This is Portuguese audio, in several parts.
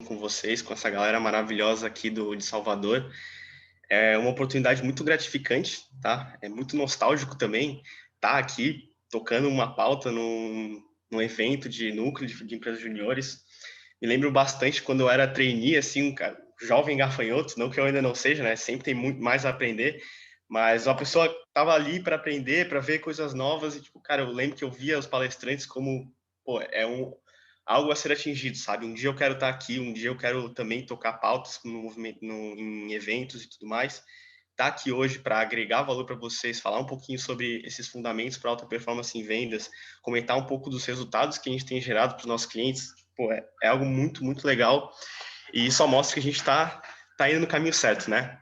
com vocês, com essa galera maravilhosa aqui de Salvador. É uma oportunidade muito gratificante, tá? É muito nostálgico também estar aqui tocando uma pauta num evento de núcleo de empresas juniores. Me lembro bastante quando eu era trainee, assim, um jovem gafanhoto, não que eu ainda não seja, né? Sempre tem muito mais a aprender, mas uma pessoa estava ali para aprender, para ver coisas novas e, tipo, cara, eu lembro que eu via os palestrantes como, pô, algo a ser atingido, sabe? Um dia eu quero estar aqui, um dia eu quero também tocar pautas no movimento, em eventos e tudo mais. Estar aqui hoje para agregar valor para vocês, falar um pouquinho sobre esses fundamentos para alta performance em vendas, comentar um pouco dos resultados que a gente tem gerado para os nossos clientes, pô, é algo muito, muito legal e só mostra que a gente tá indo no caminho certo, né?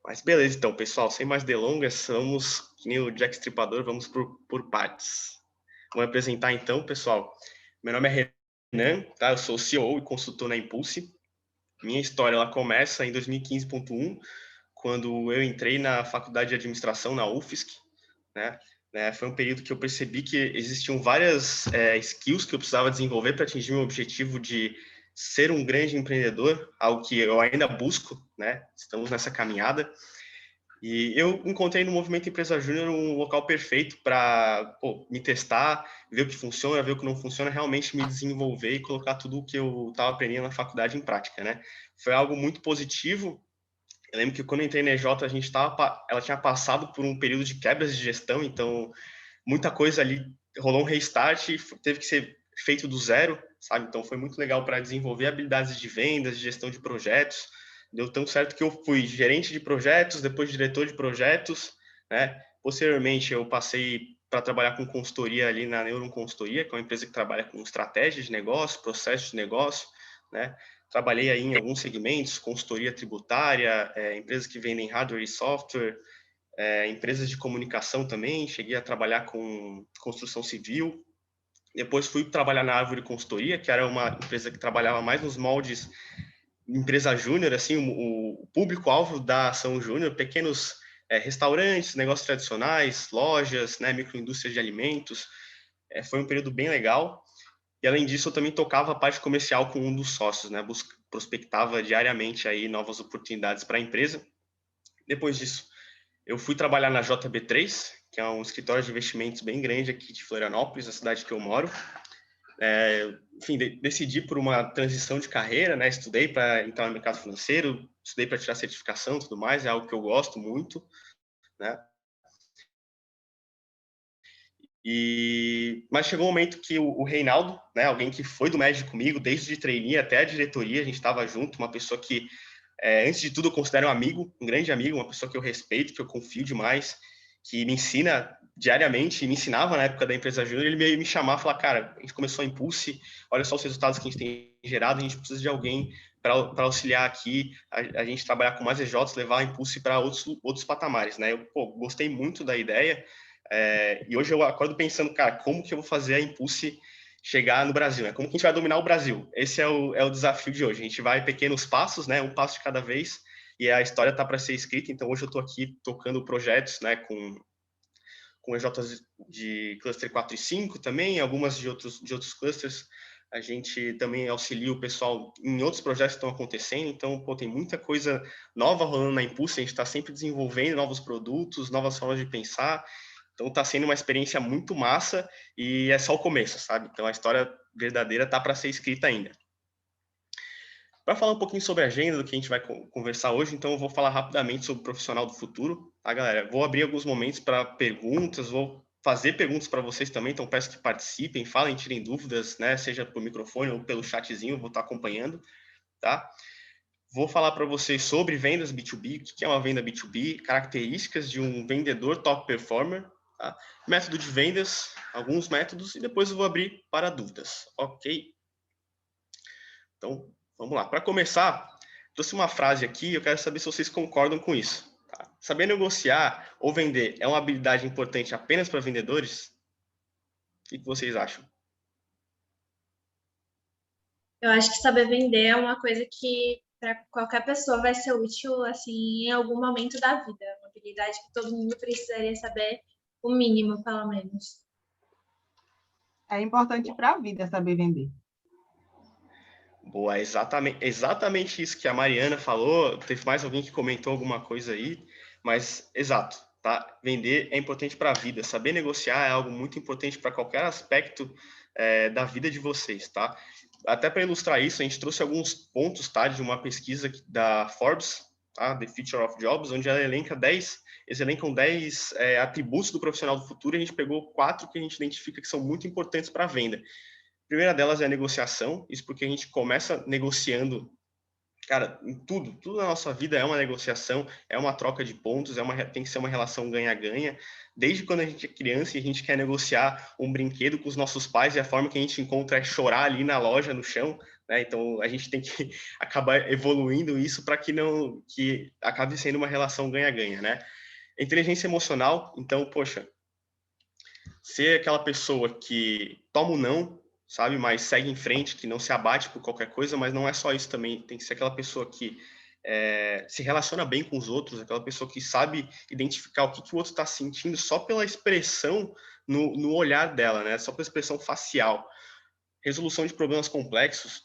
Mas beleza, então, pessoal, sem mais delongas, vamos, que nem o Jack Stripador, vamos por partes. Vou me apresentar então, pessoal. Meu nome é Renan, tá? Eu sou CEO e consultor na Impulse. Minha história ela começa em 2015.1, quando eu entrei na faculdade de administração na UFSC, né? Foi um período que eu percebi que existiam várias skills que eu precisava desenvolver para atingir meu objetivo de ser um grande empreendedor, algo que eu ainda busco, né? Estamos nessa caminhada. E eu encontrei no Movimento Empresa Júnior um local perfeito para me testar, ver o que funciona, ver o que não funciona, realmente me desenvolver e colocar tudo o que eu estava aprendendo na faculdade em prática, né? Foi algo muito positivo. Eu lembro que quando eu entrei na EJ, ela tinha passado por um período de quebras de gestão, então muita coisa ali rolou um restart, teve que ser feito do zero, sabe? Então foi muito legal para desenvolver habilidades de vendas, de gestão de projetos. Deu tão certo que eu fui gerente de projetos, depois diretor de projetos, né? Posteriormente eu passei para trabalhar com consultoria ali na Neuron Consultoria, que é uma empresa que trabalha com estratégia de negócio, processos de negócio, né? Trabalhei aí em alguns segmentos, consultoria tributária, empresas que vendem hardware e software, empresas de comunicação também, cheguei a trabalhar com construção civil. Depois fui trabalhar na Árvore Consultoria, que era uma empresa que trabalhava mais nos moldes empresa júnior, assim, o público-alvo da ação júnior, pequenos restaurantes, negócios tradicionais, lojas, né, microindústrias de alimentos. Foi um período bem legal. E além disso, eu também tocava a parte comercial com um dos sócios, né, prospectava diariamente aí novas oportunidades para a empresa. Depois disso, eu fui trabalhar na JB3, que é um escritório de investimentos bem grande aqui de Florianópolis, a cidade que eu moro. Enfim, decidi por uma transição de carreira, né? Estudei para entrar no mercado financeiro, estudei para tirar certificação e tudo mais, é algo que eu gosto muito, né? Mas chegou um momento que o Reinaldo, né, alguém que foi do médico comigo, desde de trainee até a diretoria, a gente estava junto, uma pessoa que, antes de tudo, eu considero um amigo, um grande amigo, uma pessoa que eu respeito, que eu confio demais, que me ensina diariamente, me ensinava na época da empresa Júnior, ele me chamava e falar, cara, a gente começou a Impulse, olha só os resultados que a gente tem gerado, a gente precisa de alguém para auxiliar aqui, a gente trabalhar com mais EJs, levar a Impulse para outros patamares, né? Eu, gostei muito da ideia, e hoje eu acordo pensando, cara, como que eu vou fazer a Impulse chegar no Brasil, né? Como que a gente vai dominar o Brasil? Esse é o desafio de hoje. A gente vai pequenos passos, né? Um passo de cada vez, e a história tá para ser escrita. Então hoje eu estou aqui tocando projetos, né? Com EJs de cluster 4 e 5 também, algumas de outros clusters. A gente também auxilia o pessoal em outros projetos que estão acontecendo. Então, tem muita coisa nova rolando na Impulse. A gente está sempre desenvolvendo novos produtos, novas formas de pensar. Então está sendo uma experiência muito massa e é só o começo, sabe? Então a história verdadeira tá para ser escrita ainda. Para falar um pouquinho sobre a agenda do que a gente vai conversar hoje, então eu vou falar rapidamente sobre o profissional do futuro, tá, galera? Vou abrir alguns momentos para perguntas, vou fazer perguntas para vocês também, então peço que participem, falem, tirem dúvidas, né? Seja por microfone ou pelo chatzinho, eu vou estar acompanhando, tá? Vou falar para vocês sobre vendas B2B, o que é uma venda B2B, características de um vendedor top performer, tá? Método de vendas, alguns métodos, e depois eu vou abrir para dúvidas, ok? Então, vamos lá. Para começar, trouxe uma frase aqui, eu quero saber se vocês concordam com isso. Tá? Saber negociar ou vender é uma habilidade importante apenas para vendedores? O que vocês acham? Eu acho que saber vender é uma coisa que para qualquer pessoa vai ser útil assim em algum momento da vida. É uma habilidade que todo mundo precisaria saber o mínimo, pelo menos. É importante para a vida saber vender. Boa, exatamente isso que a Mariana falou. Teve mais alguém que comentou alguma coisa aí, mas exato, tá? Vender é importante para a vida. Saber negociar é algo muito importante para qualquer aspecto da vida de vocês, tá? Até para ilustrar isso, a gente trouxe alguns pontos, tá, de uma pesquisa da Forbes, tá? The Future of Jobs, onde ela elenca 10, eles elencam 10 atributos do profissional do futuro, e a gente pegou 4 que a gente identifica que são muito importantes para a venda. A primeira delas é a negociação, isso porque a gente começa negociando, cara, em tudo na nossa vida é uma negociação, é uma troca de pontos, tem que ser uma relação ganha-ganha. Desde quando a gente é criança e a gente quer negociar um brinquedo com os nossos pais e a forma que a gente encontra é chorar ali na loja, no chão, né? Então a gente tem que acabar evoluindo isso para que acabe sendo uma relação ganha-ganha, né? Inteligência emocional, então, poxa, ser aquela pessoa que toma o não, sabe, mas segue em frente, que não se abate por qualquer coisa, mas não é só isso também, tem que ser aquela pessoa que se relaciona bem com os outros, aquela pessoa que sabe identificar o que o outro está sentindo só pela expressão no olhar dela, né, só pela expressão facial. Resolução de problemas complexos,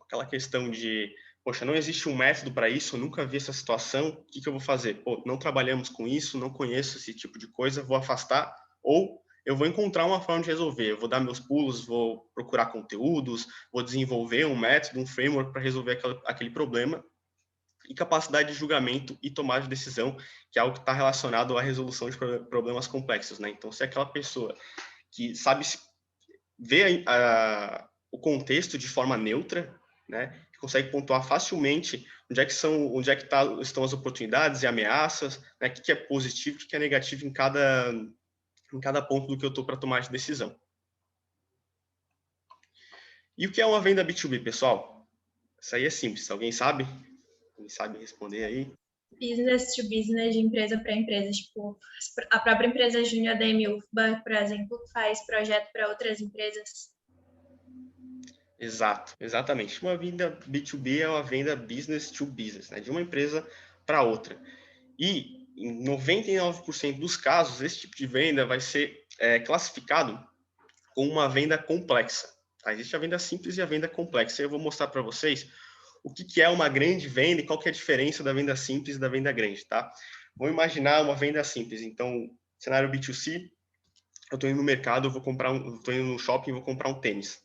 aquela questão de, poxa, não existe um método para isso, eu nunca vi essa situação, o que eu vou fazer? Pô, não trabalhamos com isso, não conheço esse tipo de coisa, vou afastar, ou eu vou encontrar uma forma de resolver, eu vou dar meus pulos, vou procurar conteúdos, vou desenvolver um método, um framework para resolver aquele problema, e capacidade de julgamento e tomada de decisão, que é algo que está relacionado à resolução de problemas complexos, né? Então, se é aquela pessoa que sabe ver o contexto de forma neutra, né? Que consegue pontuar facilmente onde é que estão as oportunidades e ameaças, né? O que é positivo, o que é negativo em cada ponto do que eu estou para tomar de decisão. E o que é uma venda B2B, pessoal? Isso aí é simples. Alguém sabe? Alguém sabe responder aí? Business to business, de empresa para empresa. Tipo, a própria empresa Júnior da MUFBA, por exemplo, faz projeto para outras empresas. Exato, exatamente. Uma venda B2B é uma venda business to business, né? De uma empresa para outra. E em 99% dos casos, esse tipo de venda vai ser classificado como uma venda complexa. Tá? Existe a venda simples e a venda complexa. Eu vou mostrar para vocês o que é uma grande venda e qual que é a diferença da venda simples e da venda grande. Tá? Vamos imaginar uma venda simples. Então, cenário B2C, eu estou indo no mercado, estou indo no shopping e vou comprar um tênis.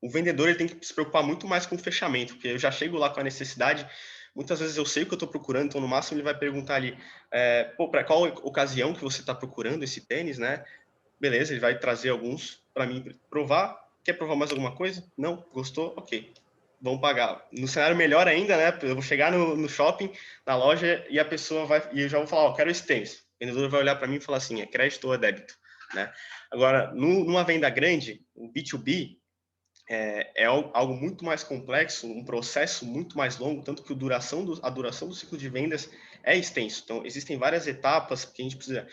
O vendedor ele tem que se preocupar muito mais com o fechamento, porque eu já chego lá com a necessidade, muitas vezes eu sei o que eu estou procurando, então no máximo ele vai perguntar ali, para qual ocasião que você está procurando esse tênis, né? Beleza, ele vai trazer alguns para mim provar. Quer provar mais alguma coisa? Não? Gostou? Ok. Vamos pagar. No cenário melhor ainda, né? Eu vou chegar no shopping, na loja, e a pessoa vai. E eu já vou falar, ó, quero esse tênis. O vendedor vai olhar para mim e falar assim: é crédito ou é débito? Né? Agora, numa venda grande, o B2B, algo muito mais complexo, um processo muito mais longo, tanto que a duração do ciclo de vendas é extenso. Então, existem várias etapas que a gente precisa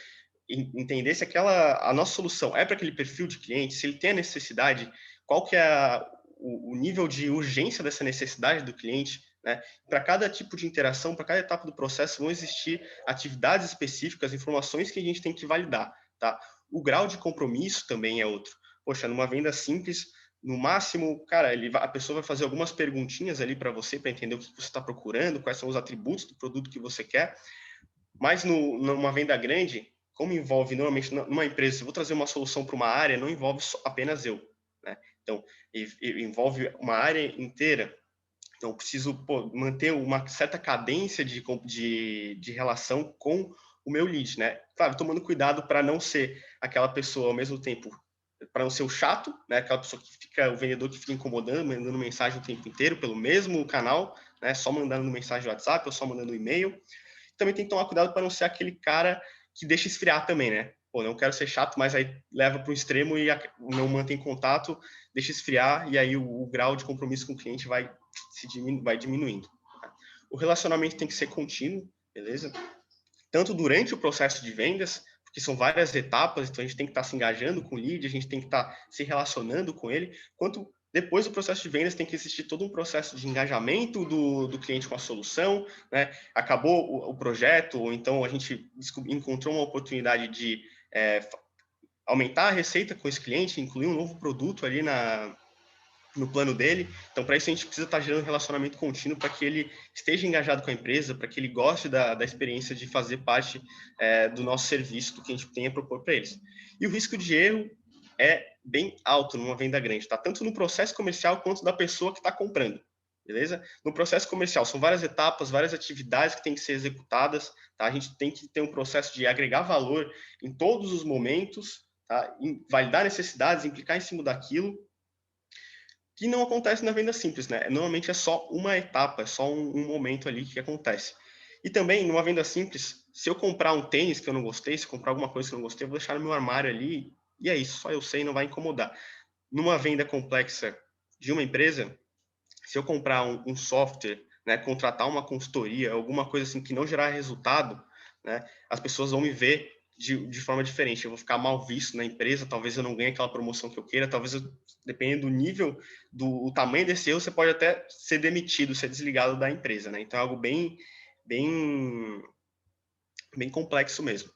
entender se a nossa solução é para aquele perfil de cliente, se ele tem a necessidade, qual que é o nível de urgência dessa necessidade do cliente, né? Para cada tipo de interação, para cada etapa do processo, vão existir atividades específicas, informações que a gente tem que validar, tá? O grau de compromisso também é outro. Poxa, numa venda simples, no máximo, cara, a pessoa vai fazer algumas perguntinhas ali para você, para entender o que você está procurando, quais são os atributos do produto que você quer. Mas numa venda grande, como envolve normalmente numa empresa, se eu vou trazer uma solução para uma área, não envolve apenas eu, né? Então, envolve uma área inteira. Então, eu preciso manter uma certa cadência de relação com o meu lead, né? Claro, tomando cuidado para não ser aquela pessoa ao mesmo tempo, para não ser o chato, né? Aquela pessoa o vendedor que fica incomodando, mandando mensagem o tempo inteiro pelo mesmo canal, né? Só mandando mensagem no WhatsApp ou só mandando e-mail. Também tem que tomar cuidado para não ser aquele cara que deixa esfriar também, né? Pô, não quero ser chato, mas aí leva para o extremo e não mantém contato, deixa esfriar e aí o grau de compromisso com o cliente vai diminuindo. Tá? O relacionamento tem que ser contínuo, beleza? Tanto durante o processo de vendas, porque são várias etapas, então a gente tem que estar se engajando com o lead, a gente tem que estar se relacionando com ele, quanto depois do processo de vendas tem que existir todo um processo de engajamento do cliente com a solução, né? Acabou o projeto, ou então a gente encontrou uma oportunidade de aumentar a receita com esse cliente, incluir um novo produto ali no plano dele. Então, para isso, a gente precisa estar gerando um relacionamento contínuo para que ele esteja engajado com a empresa, para que ele goste da experiência de fazer parte do nosso serviço, do que a gente tem a propor para eles. E o risco de erro é bem alto numa venda grande, tá? Tanto no processo comercial quanto da pessoa que está comprando, beleza? No processo comercial, são várias etapas, várias atividades que têm que ser executadas, tá? A gente tem que ter um processo de agregar valor em todos os momentos, tá? Validar necessidades, implicar em cima daquilo, que não acontece na venda simples, né? Normalmente é só uma etapa, é só um momento ali que acontece. E também, numa venda simples, se eu comprar um tênis que eu não gostei, se eu comprar alguma coisa que eu não gostei, eu vou deixar no meu armário ali, e é isso, só eu sei, não vai incomodar. Numa venda complexa de uma empresa, se eu comprar um software, né, contratar uma consultoria, alguma coisa assim que não gerar resultado, né, as pessoas vão me ver de forma diferente. Eu vou ficar mal visto na empresa, talvez eu não ganhe aquela promoção que eu queira, talvez, dependendo do nível, do tamanho desse erro, você pode até ser demitido, ser desligado da empresa, né? Então é algo bem complexo mesmo.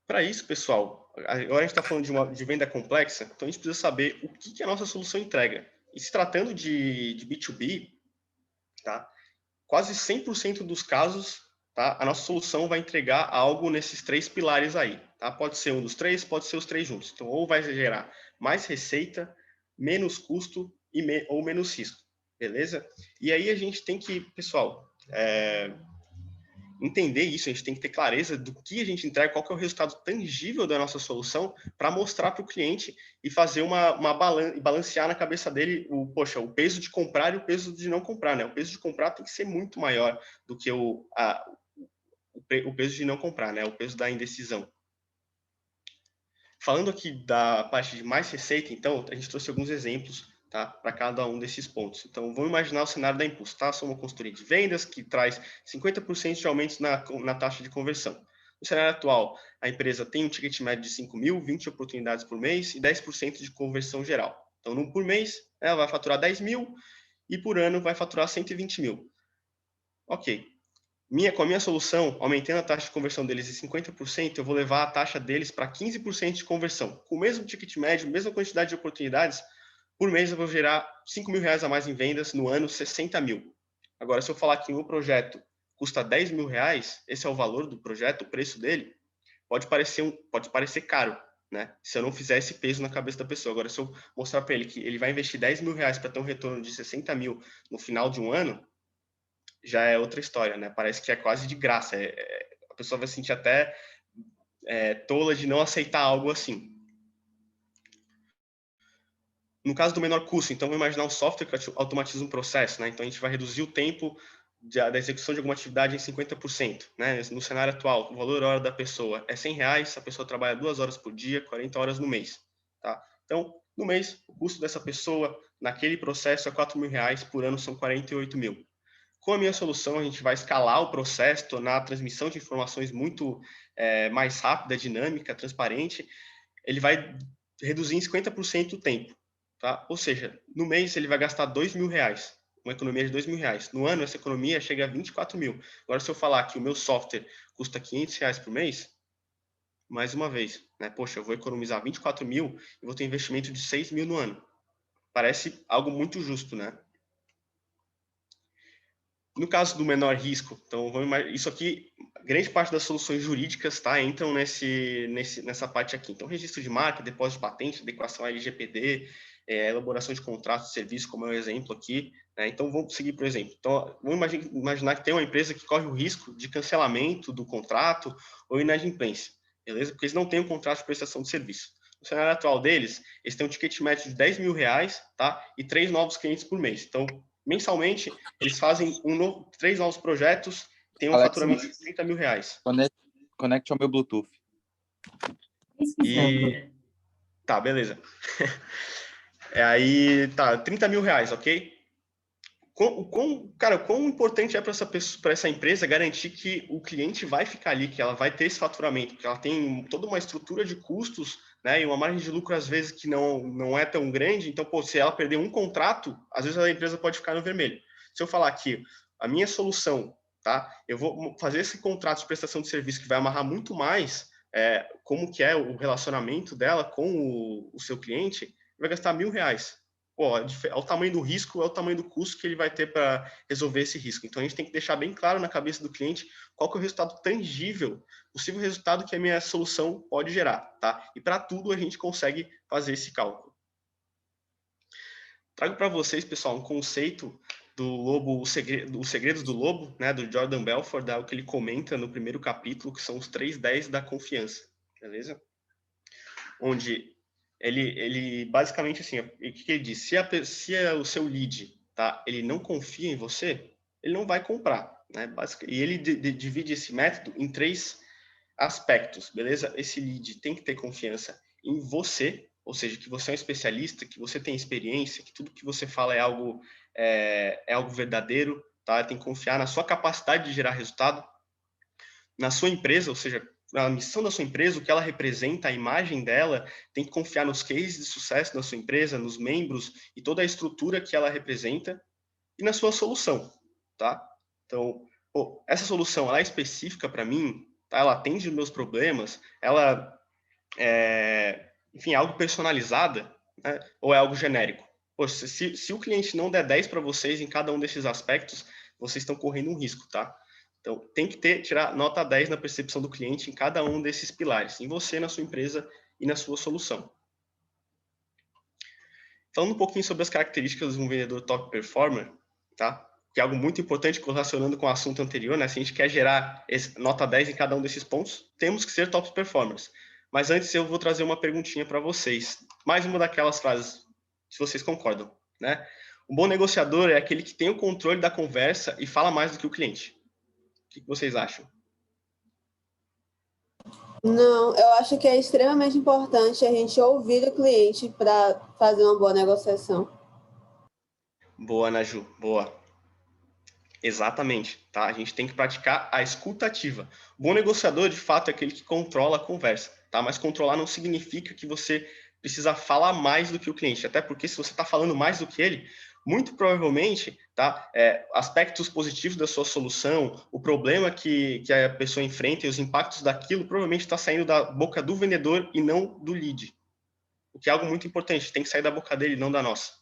Para isso, pessoal, agora a gente está falando de venda complexa, então a gente precisa saber o que a nossa solução entrega. E se tratando de B2B, tá? Quase 100% dos casos, tá? A nossa solução vai entregar algo nesses 3 pilares aí, tá? Pode ser um dos 3, pode ser os 3 juntos. Então, ou vai gerar mais receita, menos custo ou menos risco, beleza? E aí a gente tem que, pessoal, entender isso, a gente tem que ter clareza do que a gente entrega, qual que é o resultado tangível da nossa solução para mostrar para o cliente e fazer balancear na cabeça dele o peso de comprar e o peso de não comprar, né? O peso de comprar tem que ser muito maior do que o peso de não comprar, né? O peso da indecisão. Falando aqui da parte de mais receita, então, a gente trouxe alguns exemplos, tá, para cada um desses pontos. Então, vamos imaginar o cenário da Impulso, tá? Sou uma consultoria de vendas que traz 50% de aumento na taxa de conversão. No cenário atual, a empresa tem um ticket médio de 5 mil, 20 oportunidades por mês e 10% de conversão geral. Então, por mês, ela vai faturar 10 mil e por ano vai faturar 120 mil. Ok. Com a minha solução, aumentando a taxa de conversão deles em 50%, eu vou levar a taxa deles para 15% de conversão. Com o mesmo ticket médio, mesma quantidade de oportunidades, por mês eu vou gerar 5 mil reais a mais em vendas, no ano 60 mil. Agora, se eu falar que o meu projeto custa 10 mil reais, esse é o valor do projeto, o preço dele, pode parecer caro, né? Se eu não fizer esse peso na cabeça da pessoa. Agora, se eu mostrar para ele que ele vai investir 10 mil reais para ter um retorno de 60 mil no final de um ano, já é outra história, né? Parece que é quase de graça. A pessoa vai se sentir até tola de não aceitar algo assim. No caso do menor custo, então, vamos imaginar um software que automatiza um processo, né? Então, a gente vai reduzir o tempo da execução de alguma atividade em 50%, né? No cenário atual, o valor hora da pessoa é 100 reais, a pessoa trabalha 2 horas por dia, 40 horas no mês, tá? Então, no mês, o custo dessa pessoa naquele processo é 4 mil reais, por ano são 48 mil. Com a minha solução, a gente vai escalar o processo, tornar a transmissão de informações muito mais rápida, dinâmica, transparente. Ele vai reduzir em 50% o tempo. Tá? Ou seja, no mês ele vai gastar 2 mil reais, uma economia de 2 mil reais. No ano, essa economia chega a 24 mil. Agora, se eu falar que o meu software custa 500 reais por mês, mais uma vez, né? Poxa, eu vou economizar 24 mil e vou ter investimento de 6 mil no ano. Parece algo muito justo, né? No caso do menor risco, então isso aqui, grande parte das soluções jurídicas, tá, entram nessa parte aqui. Então, registro de marca, depósito de patente, adequação à LGPD, elaboração de contratos de serviço, como é o exemplo aqui, né? Então, vamos seguir, por exemplo. Então, vamos imaginar que tem uma empresa que corre o risco de cancelamento do contrato ou inadimplência, beleza? Porque eles não têm um contrato de prestação de serviço. No cenário atual deles, eles têm um ticket médio de 10 mil reais, tá? E 3 novos clientes por mês. Então, mensalmente, eles fazem 3 novos projetos, tem um Alex, faturamento de 30 mil reais. Conecte ao meu Bluetooth. E... Tá, beleza. Aí, tá, 30 mil reais, ok? Cara, quão importante é para essa empresa garantir que o cliente vai ficar ali, que ela vai ter esse faturamento, que ela tem toda uma estrutura de custos, né, e uma margem de lucro, às vezes, que não é tão grande. Então, pô, se ela perder um contrato, às vezes a empresa pode ficar no vermelho. Se eu falar que a minha solução, tá, eu vou fazer esse contrato de prestação de serviço que vai amarrar muito mais como que é o relacionamento dela com o seu cliente, vai gastar R$1.000. Pô, o tamanho do risco é o tamanho do custo que ele vai ter para resolver esse risco. Então, a gente tem que deixar bem claro na cabeça do cliente qual que é o resultado tangível, possível resultado que a minha solução pode gerar, tá? E para tudo a gente consegue fazer esse cálculo. Trago para vocês, pessoal, um conceito do Lobo, os Segredos do Lobo, né, do Jordan Belfort, o que ele comenta no primeiro capítulo, que são os 3 10 da confiança, beleza? Onde ele basicamente assim, o que ele diz? Se o seu lead, tá, ele não confia em você, ele não vai comprar, né? E ele divide esse método em 3 aspectos, beleza? Esse lead tem que ter confiança em você, ou seja, que você é um especialista, que você tem experiência, que tudo que você fala é algo verdadeiro, tá? Tem que confiar na sua capacidade de gerar resultado, na sua empresa, ou seja, a missão da sua empresa, o que ela representa, a imagem dela, tem que confiar nos cases de sucesso da sua empresa, nos membros e toda a estrutura que ela representa e na sua solução, tá? Então, pô, essa solução, ela é específica para mim, tá? Ela atende os meus problemas, ela enfim, é algo personalizada, né? Ou é algo genérico? Poxa, se o cliente não der 10 para vocês em cada um desses aspectos, vocês estão correndo um risco, tá? Então, tem que tirar nota 10 na percepção do cliente em cada um desses pilares, em você, na sua empresa e na sua solução. Falando um pouquinho sobre as características de um vendedor top performer, tá? Que é algo muito importante correlacionando com o assunto anterior, né? Se a gente quer gerar nota 10 em cada um desses pontos, temos que ser top performers. Mas antes eu vou trazer uma perguntinha para vocês. Mais uma daquelas frases, se vocês concordam, né? Um bom negociador é aquele que tem o controle da conversa e fala mais do que o cliente. O que vocês acham? Não, eu acho que é extremamente importante a gente ouvir o cliente para fazer uma boa negociação. Boa, Naju, boa. Exatamente, tá? A gente tem que praticar a escuta ativa. O bom negociador, de fato, é aquele que controla a conversa, tá? Mas controlar não significa que você precisa falar mais do que o cliente, até porque se você está falando mais do que ele, muito provavelmente, tá? Aspectos positivos da sua solução, o problema que a pessoa enfrenta e os impactos daquilo, provavelmente está saindo da boca do vendedor e não do lead. O que é algo muito importante, tem que sair da boca dele, não da nossa.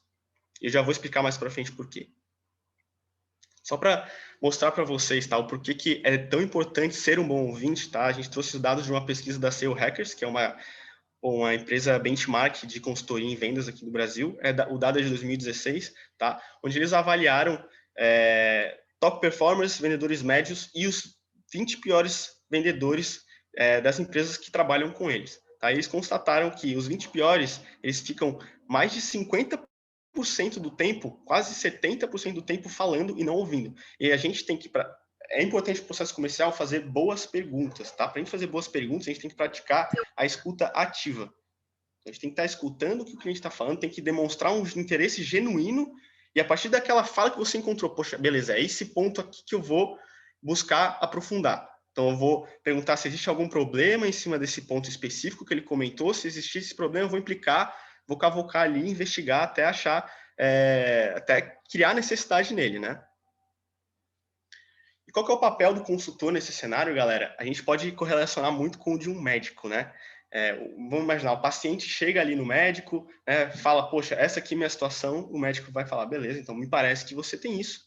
Eu já vou explicar mais para frente por quê. Só para mostrar para vocês, tá, o porquê que é tão importante ser um bom ouvinte, tá? A gente trouxe os dados de uma pesquisa da SEO Hackers, que é uma empresa benchmark de consultoria em vendas aqui no Brasil. O dado é de 2016, tá? Onde eles avaliaram top performers, vendedores médios e os 20 piores vendedores das empresas que trabalham com eles. Tá? Eles constataram que os 20 piores, eles ficam mais de 50% do tempo, quase 70% do tempo falando e não ouvindo. E a gente tem que... É importante no processo comercial fazer boas perguntas, tá? Para a gente fazer boas perguntas, a gente tem que praticar a escuta ativa. A gente tem que estar escutando o que o cliente está falando, tem que demonstrar um interesse genuíno e a partir daquela fala que você encontrou, poxa, beleza, é esse ponto aqui que eu vou buscar aprofundar. Então, eu vou perguntar se existe algum problema em cima desse ponto específico que ele comentou. Se existir esse problema, eu vou implicar, vou cavocar ali, investigar até achar, até criar necessidade nele, né? E qual que é o papel do consultor nesse cenário, galera? A gente pode correlacionar muito com o de um médico, né? Vamos imaginar, o paciente chega ali no médico, né, fala, poxa, essa aqui é a minha situação, o médico vai falar, beleza, então me parece que você tem isso.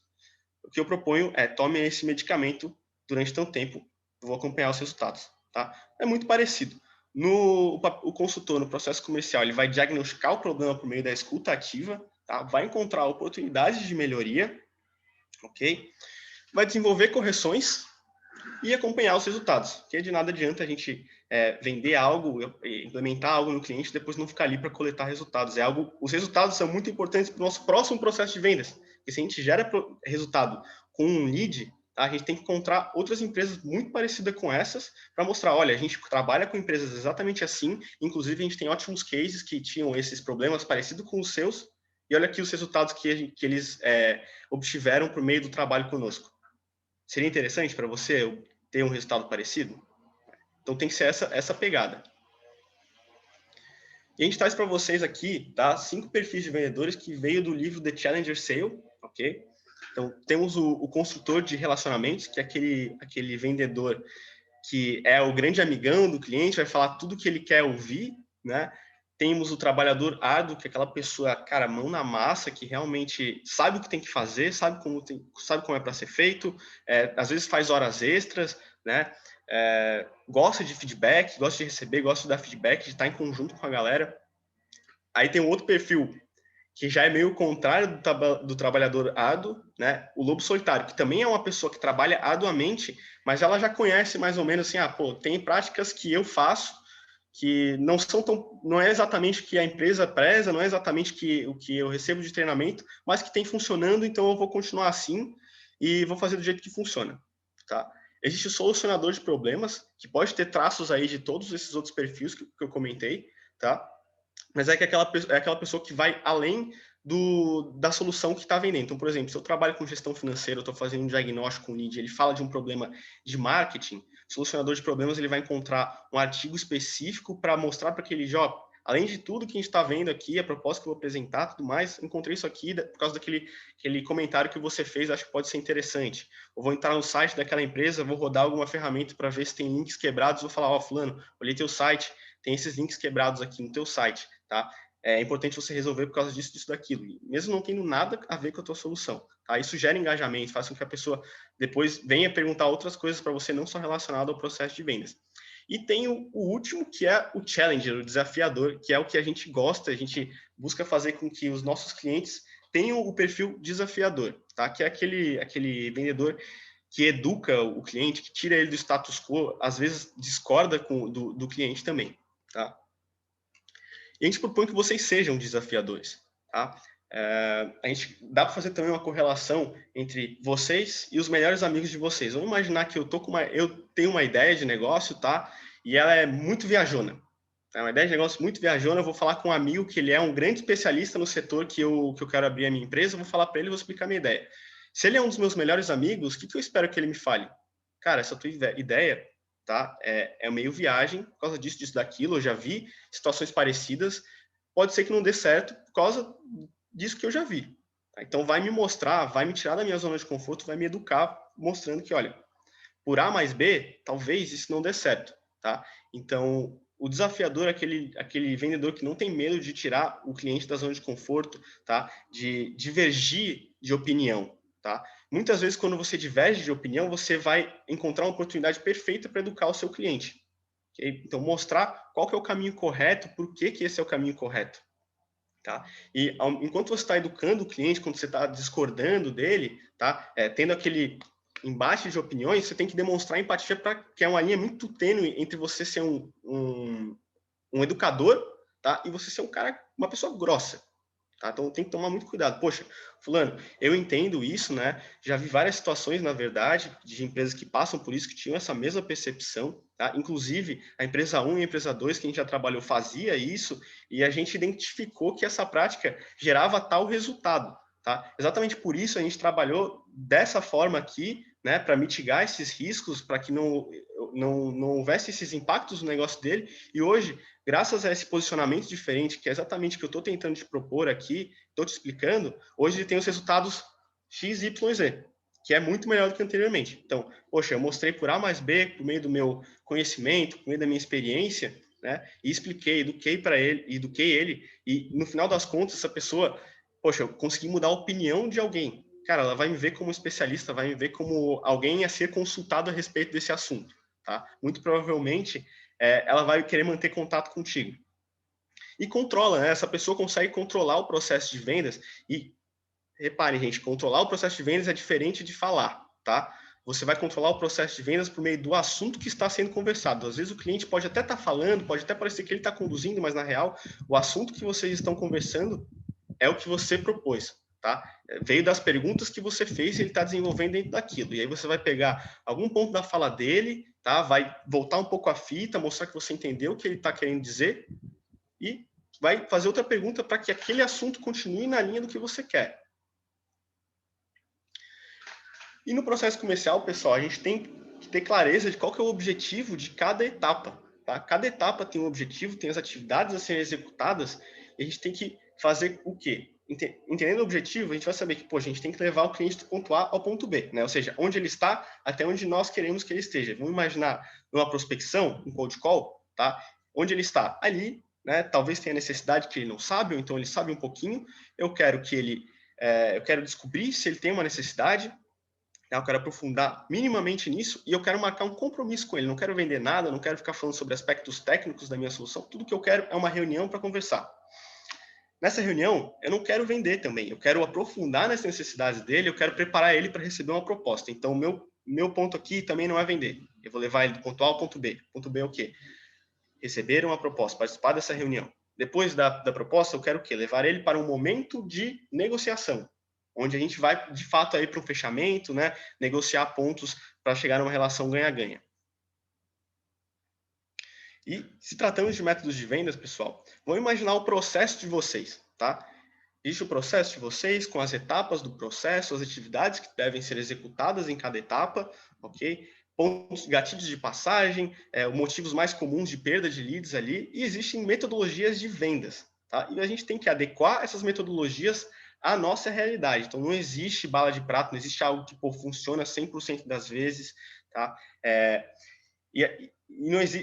O que eu proponho é, tome esse medicamento durante tanto tempo, eu vou acompanhar os resultados, tá? É muito parecido. O consultor, no processo comercial, ele vai diagnosticar o problema por meio da escuta ativa, tá? Vai encontrar oportunidades de melhoria, ok? Vai desenvolver correções e acompanhar os resultados, porque de nada adianta a gente vender algo, implementar algo no cliente e depois não ficar ali para coletar resultados. Os resultados são muito importantes para o nosso próximo processo de vendas, porque se a gente gera resultado com um lead, tá, a gente tem que encontrar outras empresas muito parecidas com essas para mostrar, olha, a gente trabalha com empresas exatamente assim, inclusive a gente tem ótimos cases que tinham esses problemas parecidos com os seus, e olha aqui os resultados que eles obtiveram por meio do trabalho conosco. Seria interessante para você ter um resultado parecido? Então tem que ser essa pegada. E a gente traz para vocês aqui, tá, 5 perfis de vendedores que veio do livro The Challenger Sale, ok? Então temos o construtor de relacionamentos, que é aquele vendedor que é o grande amigão do cliente, vai falar tudo que ele quer ouvir, né? Temos o trabalhador árduo, que é aquela pessoa, cara, mão na massa, que realmente sabe o que tem que fazer, sabe como é para ser feito, às vezes faz horas extras, né? Gosta de feedback, gosta de receber, gosta de dar feedback, de estar em conjunto com a galera. Aí tem um outro perfil, que já é meio o contrário do trabalhador árduo, né? O lobo solitário, que também é uma pessoa que trabalha arduamente, mas ela já conhece mais ou menos assim, tem práticas que eu faço que não é exatamente o que a empresa preza, não é exatamente o que eu recebo de treinamento, mas que tem funcionando, então eu vou continuar assim e vou fazer do jeito que funciona, tá? Existe o solucionador de problemas, que pode ter traços aí de todos esses outros perfis que eu comentei, tá? Mas é aquela pessoa que vai além da solução que está vendendo. Então, por exemplo, se eu trabalho com gestão financeira, eu estou fazendo um diagnóstico com o lead, ele fala de um problema de marketing, o solucionador de problemas ele vai encontrar um artigo específico para mostrar para aquele job. Além de tudo que a gente está vendo aqui, a proposta que eu vou apresentar, tudo mais, encontrei isso aqui por causa daquele comentário que você fez, acho que pode ser interessante. Eu vou entrar no site daquela empresa, vou rodar alguma ferramenta para ver se tem links quebrados, vou falar, fulano, olhei teu site, tem esses links quebrados aqui no teu site, tá? É importante você resolver por causa disso, disso, daquilo. E mesmo não tendo nada a ver com a tua solução, tá? Isso gera engajamento, faz com que a pessoa depois venha perguntar outras coisas para você, não só relacionado ao processo de vendas. E tem o último, que é o challenger, o desafiador, que é o que a gente gosta, a gente busca fazer com que os nossos clientes tenham o perfil desafiador, tá? Que é aquele vendedor que educa o cliente, que tira ele do status quo, às vezes discorda do cliente também, tá? E a gente propõe que vocês sejam desafiadores, tá? A gente dá para fazer também uma correlação entre vocês e os melhores amigos de vocês. Vamos imaginar que eu tenho uma ideia de negócio, tá? E ela é muito viajona. É uma ideia de negócio muito viajona. Eu vou falar com um amigo que ele é um grande especialista no setor que eu quero abrir a minha empresa. Eu vou falar para ele e vou explicar a minha ideia. Se ele é um dos meus melhores amigos, o que eu espero que ele me fale? Cara, essa tua ideia, tá? É meio viagem por causa disso, daquilo. Eu já vi situações parecidas. Pode ser que não dê certo por causa disso que eu já vi. Tá? Então, vai me mostrar, vai me tirar da minha zona de conforto, vai me educar, mostrando que, olha, por A mais B, talvez isso não dê certo, tá? Então, o desafiador é aquele vendedor que não tem medo de tirar o cliente da zona de conforto, tá? De divergir de opinião, tá? Muitas vezes, quando você diverge de opinião, você vai encontrar uma oportunidade perfeita para educar o seu cliente. Okay? Então, mostrar qual que é o caminho correto, por que esse é o caminho correto. Tá? E enquanto você está educando o cliente, quando você está discordando dele, tá? Tendo aquele embate de opiniões, você tem que demonstrar empatia, que é uma linha muito tênue entre você ser um educador, tá? E você ser uma pessoa grossa. Tá? Então tem que tomar muito cuidado. Poxa, fulano, eu entendo isso, né? Já vi várias situações, na verdade, de empresas que passam por isso, que tinham essa mesma percepção, tá? Inclusive, a empresa 1 e a empresa 2, que a gente já trabalhou, fazia isso, e a gente identificou que essa prática gerava tal resultado, tá? Exatamente por isso a gente trabalhou dessa forma aqui, né? Para mitigar esses riscos, para que não houvesse esses impactos no negócio dele, e hoje, graças a esse posicionamento diferente, que é exatamente o que eu estou tentando te propor aqui, estou te explicando, hoje ele tem os resultados X, Y, Z, que é muito melhor do que anteriormente. Então, poxa, eu mostrei por A mais B, por meio do meu conhecimento, por meio da minha experiência, né, e expliquei, eduquei para ele, e no final das contas, essa pessoa, poxa, eu consegui mudar a opinião de alguém. Cara, ela vai me ver como especialista, vai me ver como alguém a ser consultado a respeito desse assunto, tá? Muito provavelmente, ela vai querer manter contato contigo. E controla, né? Essa pessoa consegue controlar o processo de vendas. E reparem, gente, controlar o processo de vendas é diferente de falar, tá? Você vai controlar o processo de vendas por meio do assunto que está sendo conversado. Às vezes o cliente pode até estar falando, pode até parecer que ele está conduzindo, mas na real, o assunto que vocês estão conversando é o que você propôs, tá? Veio das perguntas que você fez e ele está desenvolvendo dentro daquilo. E aí você vai pegar algum ponto da fala dele, tá? Vai voltar um pouco a fita, mostrar que você entendeu o que ele está querendo dizer e vai fazer outra pergunta para que aquele assunto continue na linha do que você quer. E no processo comercial, pessoal, a gente tem que ter clareza de qual que é o objetivo de cada etapa, tá? Cada etapa tem um objetivo, tem as atividades a serem executadas, e a gente tem que fazer o quê? Entendendo o objetivo, a gente vai saber que, pô, a gente tem que levar o cliente do ponto A ao ponto B, né? Ou seja, onde ele está até onde nós queremos que ele esteja. Vamos imaginar numa prospecção, um cold call, tá? Onde ele está? Ali, né? Talvez tenha necessidade que ele não sabe, ou então ele sabe um pouquinho. Eu quero descobrir se ele tem uma necessidade. Eu quero aprofundar minimamente nisso e eu quero marcar um compromisso com ele. Não quero vender nada, não quero ficar falando sobre aspectos técnicos da minha solução. Tudo que eu quero é uma reunião para conversar. Nessa reunião, eu não quero vender também. Eu quero aprofundar nas necessidades dele, eu quero preparar ele para receber uma proposta. Então, o meu ponto aqui também não é vender. Eu vou levar ele do ponto A ao ponto B. Ponto B é o quê? Receber uma proposta, participar dessa reunião. Depois da proposta, eu quero o quê? Levar ele para um momento de negociação, onde a gente vai, de fato, aí para um fechamento, né? Negociar pontos para chegar numa relação ganha-ganha. E se tratando de métodos de vendas, pessoal, vamos imaginar o processo de vocês, tá? Existe o processo de vocês com as etapas do processo, as atividades que devem ser executadas em cada etapa, ok? Pontos, gatilhos de passagem, motivos mais comuns de perda de leads ali, e existem metodologias de vendas, tá? E a gente tem que adequar essas metodologias à nossa realidade. Então, não existe bala de prata, não existe algo que funciona 100% das vezes, tá? E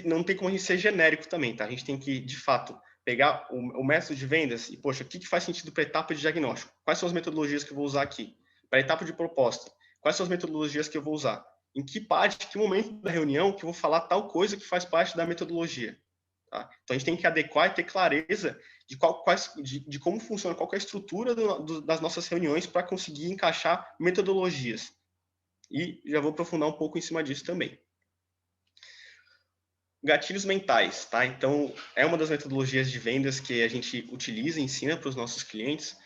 não tem como a gente ser genérico também, tá? A gente tem que, de fato, pegar o método de vendas e, poxa, o que faz sentido para a etapa de diagnóstico? Quais são as metodologias que eu vou usar aqui? Para a etapa de proposta, quais são as metodologias que eu vou usar? Em que momento da reunião que eu vou falar tal coisa que faz parte da metodologia? Tá? Então, a gente tem que adequar e ter clareza de como funciona, qual é a estrutura das nossas reuniões para conseguir encaixar metodologias. E já vou aprofundar um pouco em cima disso também. Gatilhos mentais, tá? Então, é uma das metodologias de vendas que a gente utiliza e ensina para os nossos clientes.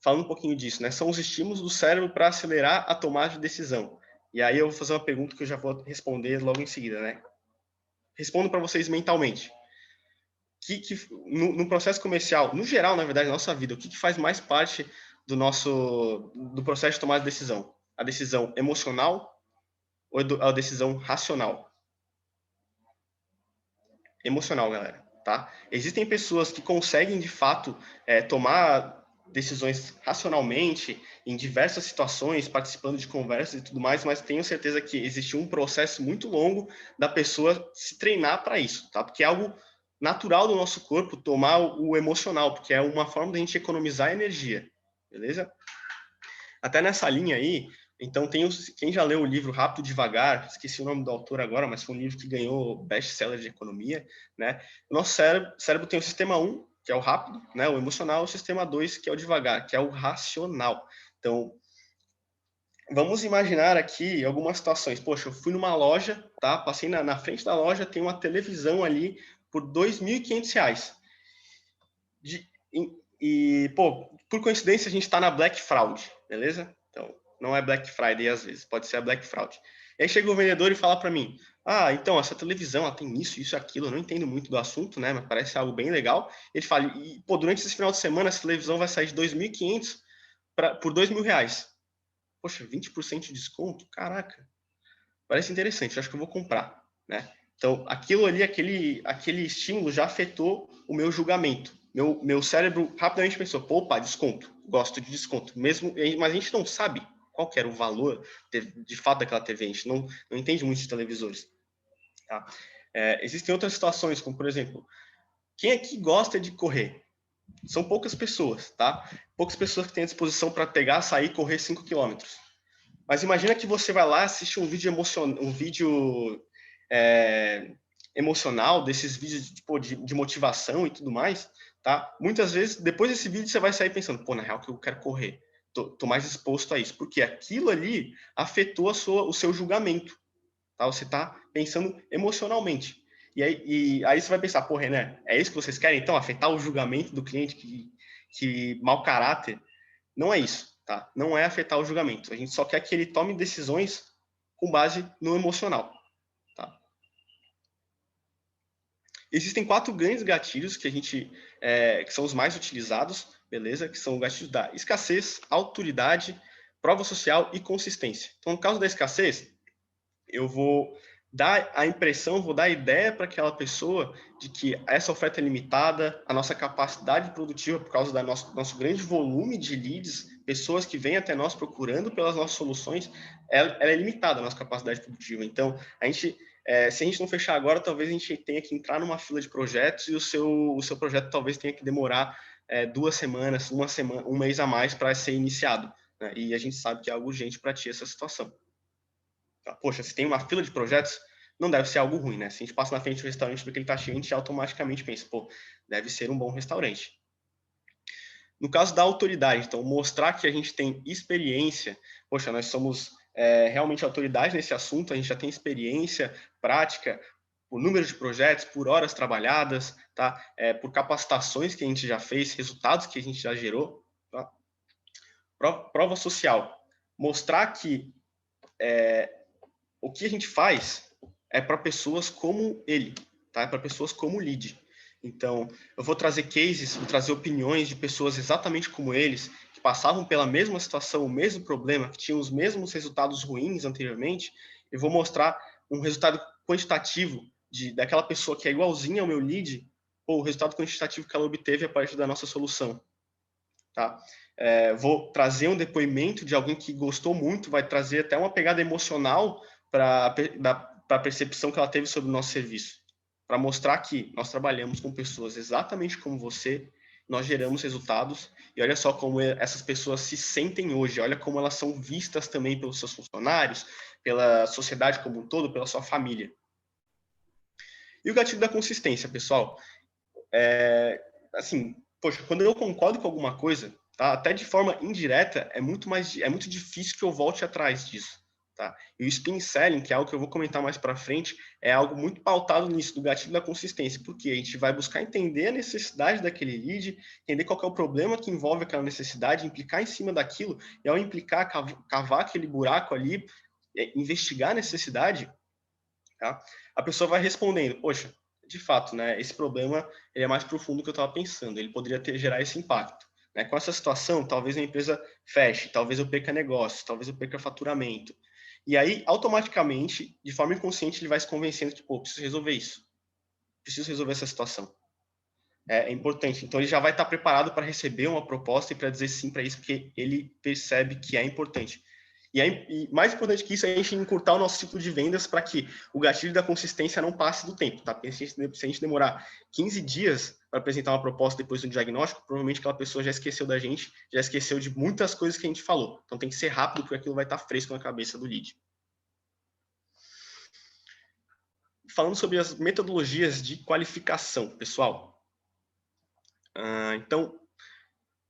Falando um pouquinho disso, né? São os estímulos do cérebro para acelerar a tomada de decisão. E aí eu vou fazer uma pergunta que eu já vou responder logo em seguida, né? Respondo para vocês mentalmente. No processo comercial, no geral, na verdade, na nossa vida, o que faz mais parte do processo de tomada de decisão? A decisão emocional ou a decisão racional? Emocional, galera, tá? Existem pessoas que conseguem, de fato, tomar decisões racionalmente em diversas situações, participando de conversas e tudo mais, mas tenho certeza que existe um processo muito longo da pessoa se treinar para isso, tá? Porque é algo natural do nosso corpo tomar o emocional, porque é uma forma da gente economizar energia, beleza? Até nessa linha aí, então, quem já leu o livro Rápido e Devagar, esqueci o nome do autor agora, mas foi um livro que ganhou best-seller de economia, né? O nosso cérebro tem o sistema 1, que é o rápido, né? O emocional, e o sistema 2, que é o devagar, que é o racional. Então, vamos imaginar aqui algumas situações. Poxa, eu fui numa loja, tá? Passei na frente da loja, tem uma televisão ali por R$ 2.500. Por coincidência, a gente está na Black Fraud, beleza? Então, não é Black Friday às vezes, pode ser a Black Fraud. E aí chega o vendedor e fala para mim, então, essa televisão, ela tem isso, aquilo, eu não entendo muito do assunto, né, mas parece algo bem legal. Ele fala, durante esse final de semana, essa televisão vai sair de 2.500 por R$2.000. Poxa, 20% de desconto? Caraca, parece interessante, eu acho que eu vou comprar, né? Então, aquilo ali, aquele estímulo já afetou o meu julgamento. Meu cérebro rapidamente pensou, opa, desconto, gosto de desconto, mas a gente não sabe qual que era o valor de fato daquela TV, a gente não entende muito de televisores. Tá? Existem outras situações, como por exemplo, quem aqui gosta de correr? São poucas pessoas, tá? Poucas pessoas que têm a disposição para pegar, sair e correr 5 km. Mas imagina que você vai lá, assiste um vídeo emocional, desses vídeos de motivação e tudo mais, tá? Muitas vezes, depois desse vídeo, você vai sair pensando, na real que eu quero correr, tô mais exposto a isso, porque aquilo ali afetou o seu julgamento, tá? Você tá pensando emocionalmente. E aí você vai pensar, René, é isso que vocês querem, então? Afetar o julgamento do cliente que mau caráter? Não é isso, tá? Não é afetar o julgamento. A gente só quer que ele tome decisões com base no emocional. Existem 4 grandes gatilhos que que são os mais utilizados, beleza? Que são o gatilho da escassez, autoridade, prova social e consistência. Então, no caso da escassez, eu vou dar a impressão, vou dar a ideia para aquela pessoa de que essa oferta é limitada, a nossa capacidade produtiva, por causa do nosso grande volume de leads, pessoas que vêm até nós procurando pelas nossas soluções, ela é limitada, a nossa capacidade produtiva. Então, a gente se a gente não fechar agora, talvez a gente tenha que entrar numa fila de projetos e o seu projeto talvez tenha que demorar 2 semanas, uma semana, um mês a mais para ser iniciado, né? E a gente sabe que é algo urgente para ti essa situação. Tá? Poxa, se tem uma fila de projetos, não deve ser algo ruim, né? Se a gente passa na frente do restaurante porque ele está cheio, a gente automaticamente pensa, pô, deve ser um bom restaurante. No caso da autoridade, então, mostrar que a gente tem experiência, poxa, nós somos realmente autoridade nesse assunto, a gente já tem experiência, prática, por número de projetos, por horas trabalhadas, tá? Por capacitações que a gente já fez, resultados que a gente já gerou, tá? Prova social, mostrar que o que a gente faz é para pessoas como ele, tá? É para pessoas como o lead. Então, eu vou trazer cases, vou trazer opiniões de pessoas exatamente como eles, que passavam pela mesma situação, o mesmo problema, que tinham os mesmos resultados ruins anteriormente, e vou mostrar um resultado quantitativo daquela pessoa que é igualzinha ao meu lead, ou o resultado quantitativo que ela obteve a partir da nossa solução. Tá? Vou trazer um depoimento de alguém que gostou muito, vai trazer até uma pegada emocional para a percepção que ela teve sobre o nosso serviço, para mostrar que nós trabalhamos com pessoas exatamente como você, nós geramos resultados, e olha só como essas pessoas se sentem hoje, olha como elas são vistas também pelos seus funcionários, pela sociedade como um todo, pela sua família. E o gatilho da consistência, pessoal, assim, poxa, quando eu concordo com alguma coisa, tá, até de forma indireta, é muito difícil que eu volte atrás disso. Tá? E o spin selling, que é algo que eu vou comentar mais para frente, é algo muito pautado nisso, do gatilho da consistência, porque a gente vai buscar entender a necessidade daquele lead, entender qual que é o problema que envolve aquela necessidade, implicar em cima daquilo, e ao implicar, cavar aquele buraco ali, investigar a necessidade, tá? A pessoa vai respondendo, poxa, de fato, né, esse problema ele é mais profundo do que eu estava pensando, ele poderia gerar esse impacto. Né? Com essa situação, talvez a empresa feche, talvez eu perca negócio, talvez eu perca faturamento. E aí, automaticamente, de forma inconsciente, ele vai se convencendo que, pô, preciso resolver isso. Preciso resolver essa situação. É importante. Então, ele já vai estar preparado para receber uma proposta e para dizer sim para isso, porque ele percebe que é importante. E mais importante que isso é a gente encurtar o nosso ciclo de vendas para que o gatilho da consistência não passe do tempo. Tá? Se a gente demorar 15 dias para apresentar uma proposta depois do diagnóstico, provavelmente aquela pessoa já esqueceu da gente, já esqueceu de muitas coisas que a gente falou. Então tem que ser rápido, porque aquilo vai estar fresco na cabeça do lead. Falando sobre as metodologias de qualificação, pessoal. Então,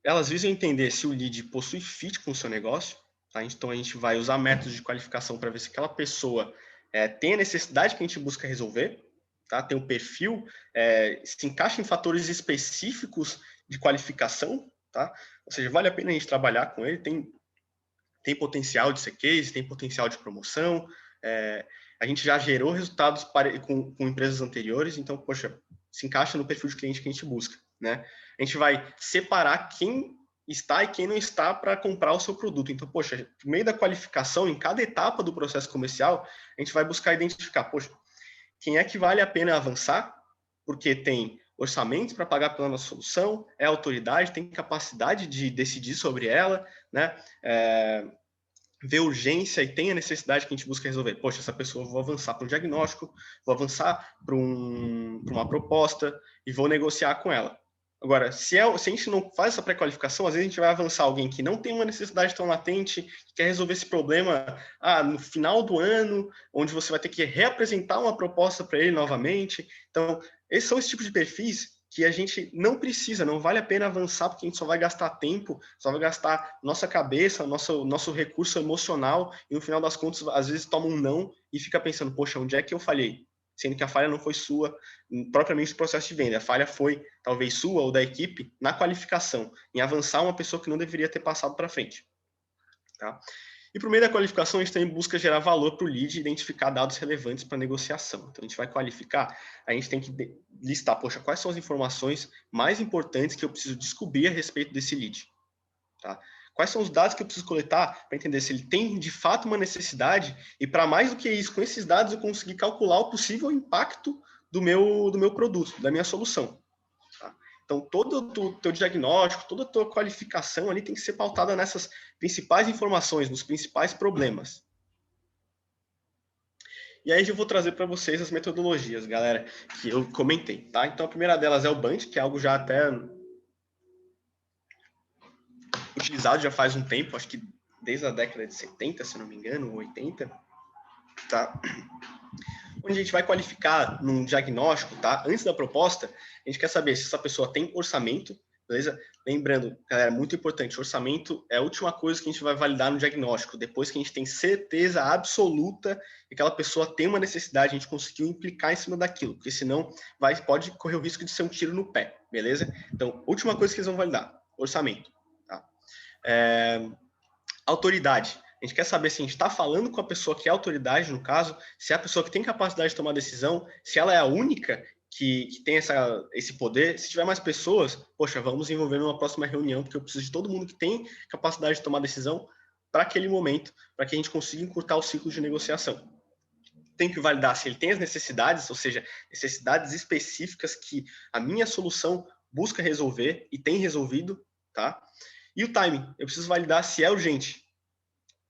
elas visam entender se o lead possui fit com o seu negócio. Tá? Então, a gente vai usar métodos de qualificação para ver se aquela pessoa tem a necessidade que a gente busca resolver, tá? Tem um perfil, se encaixa em fatores específicos de qualificação, tá? Ou seja, vale a pena a gente trabalhar com ele, tem potencial de ser case, tem potencial de promoção, a gente já gerou resultados com empresas anteriores, então, poxa, se encaixa no perfil de cliente que a gente busca, né? A gente vai separar quem está e quem não está para comprar o seu produto. Então, poxa, no meio da qualificação, em cada etapa do processo comercial, a gente vai buscar identificar, poxa, quem é que vale a pena avançar, porque tem orçamento para pagar pela nossa solução, é autoridade, tem capacidade de decidir sobre ela, né? Vê urgência e tem a necessidade que a gente busca resolver. Poxa, essa pessoa, vou avançar para um diagnóstico, vou avançar para uma proposta e vou negociar com ela. Agora, se a gente não faz essa pré-qualificação, às vezes a gente vai avançar alguém que não tem uma necessidade tão latente, que quer resolver esse problema no final do ano, onde você vai ter que reapresentar uma proposta para ele novamente. Então, esses são os tipos de perfis que a gente não precisa, não vale a pena avançar, porque a gente só vai gastar tempo, só vai gastar nossa cabeça, nosso recurso emocional, e no final das contas, às vezes toma um não e fica pensando, poxa, onde é que eu falhei? Sendo que a falha não foi sua, propriamente no processo de venda. A falha foi, talvez, sua ou da equipe na qualificação, em avançar uma pessoa que não deveria ter passado para frente. Tá? E por meio da qualificação, a gente também busca gerar valor para o lead e identificar dados relevantes para a negociação. Então, a gente vai qualificar, a gente tem que listar, poxa, quais são as informações mais importantes que eu preciso descobrir a respeito desse lead. Tá? Quais são os dados que eu preciso coletar para entender se ele tem, de fato, uma necessidade e, para mais do que isso, com esses dados eu conseguir calcular o possível impacto do meu produto, da minha solução. Tá? Então, todo o teu diagnóstico, toda a tua qualificação ali tem que ser pautada nessas principais informações, nos principais problemas. E aí eu vou trazer para vocês as metodologias, galera, que eu comentei, tá? Então a primeira delas é o BUNT, que é algo já até utilizado já faz um tempo, acho que desde a década de 70, se não me engano, 80, tá? Onde a gente vai qualificar num diagnóstico, tá? Antes da proposta, a gente quer saber se essa pessoa tem orçamento, beleza? Lembrando, galera, muito importante, orçamento é a última coisa que a gente vai validar no diagnóstico, depois que a gente tem certeza absoluta que aquela pessoa tem uma necessidade, a gente conseguiu implicar em cima daquilo, porque senão pode correr o risco de ser um tiro no pé, beleza? Então, última coisa que eles vão validar, orçamento, tá? Autoridade. A gente quer saber se a gente está falando com a pessoa que é autoridade, no caso, se é a pessoa que tem capacidade de tomar decisão, se ela é a única que tem esse poder. Se tiver mais pessoas, poxa, vamos envolver numa próxima reunião, porque eu preciso de todo mundo que tem capacidade de tomar decisão para aquele momento, para que a gente consiga encurtar o ciclo de negociação. Tem que validar se ele tem as necessidades, ou seja, necessidades específicas que a minha solução busca resolver e tem resolvido, tá? E o timing, eu preciso validar se é urgente.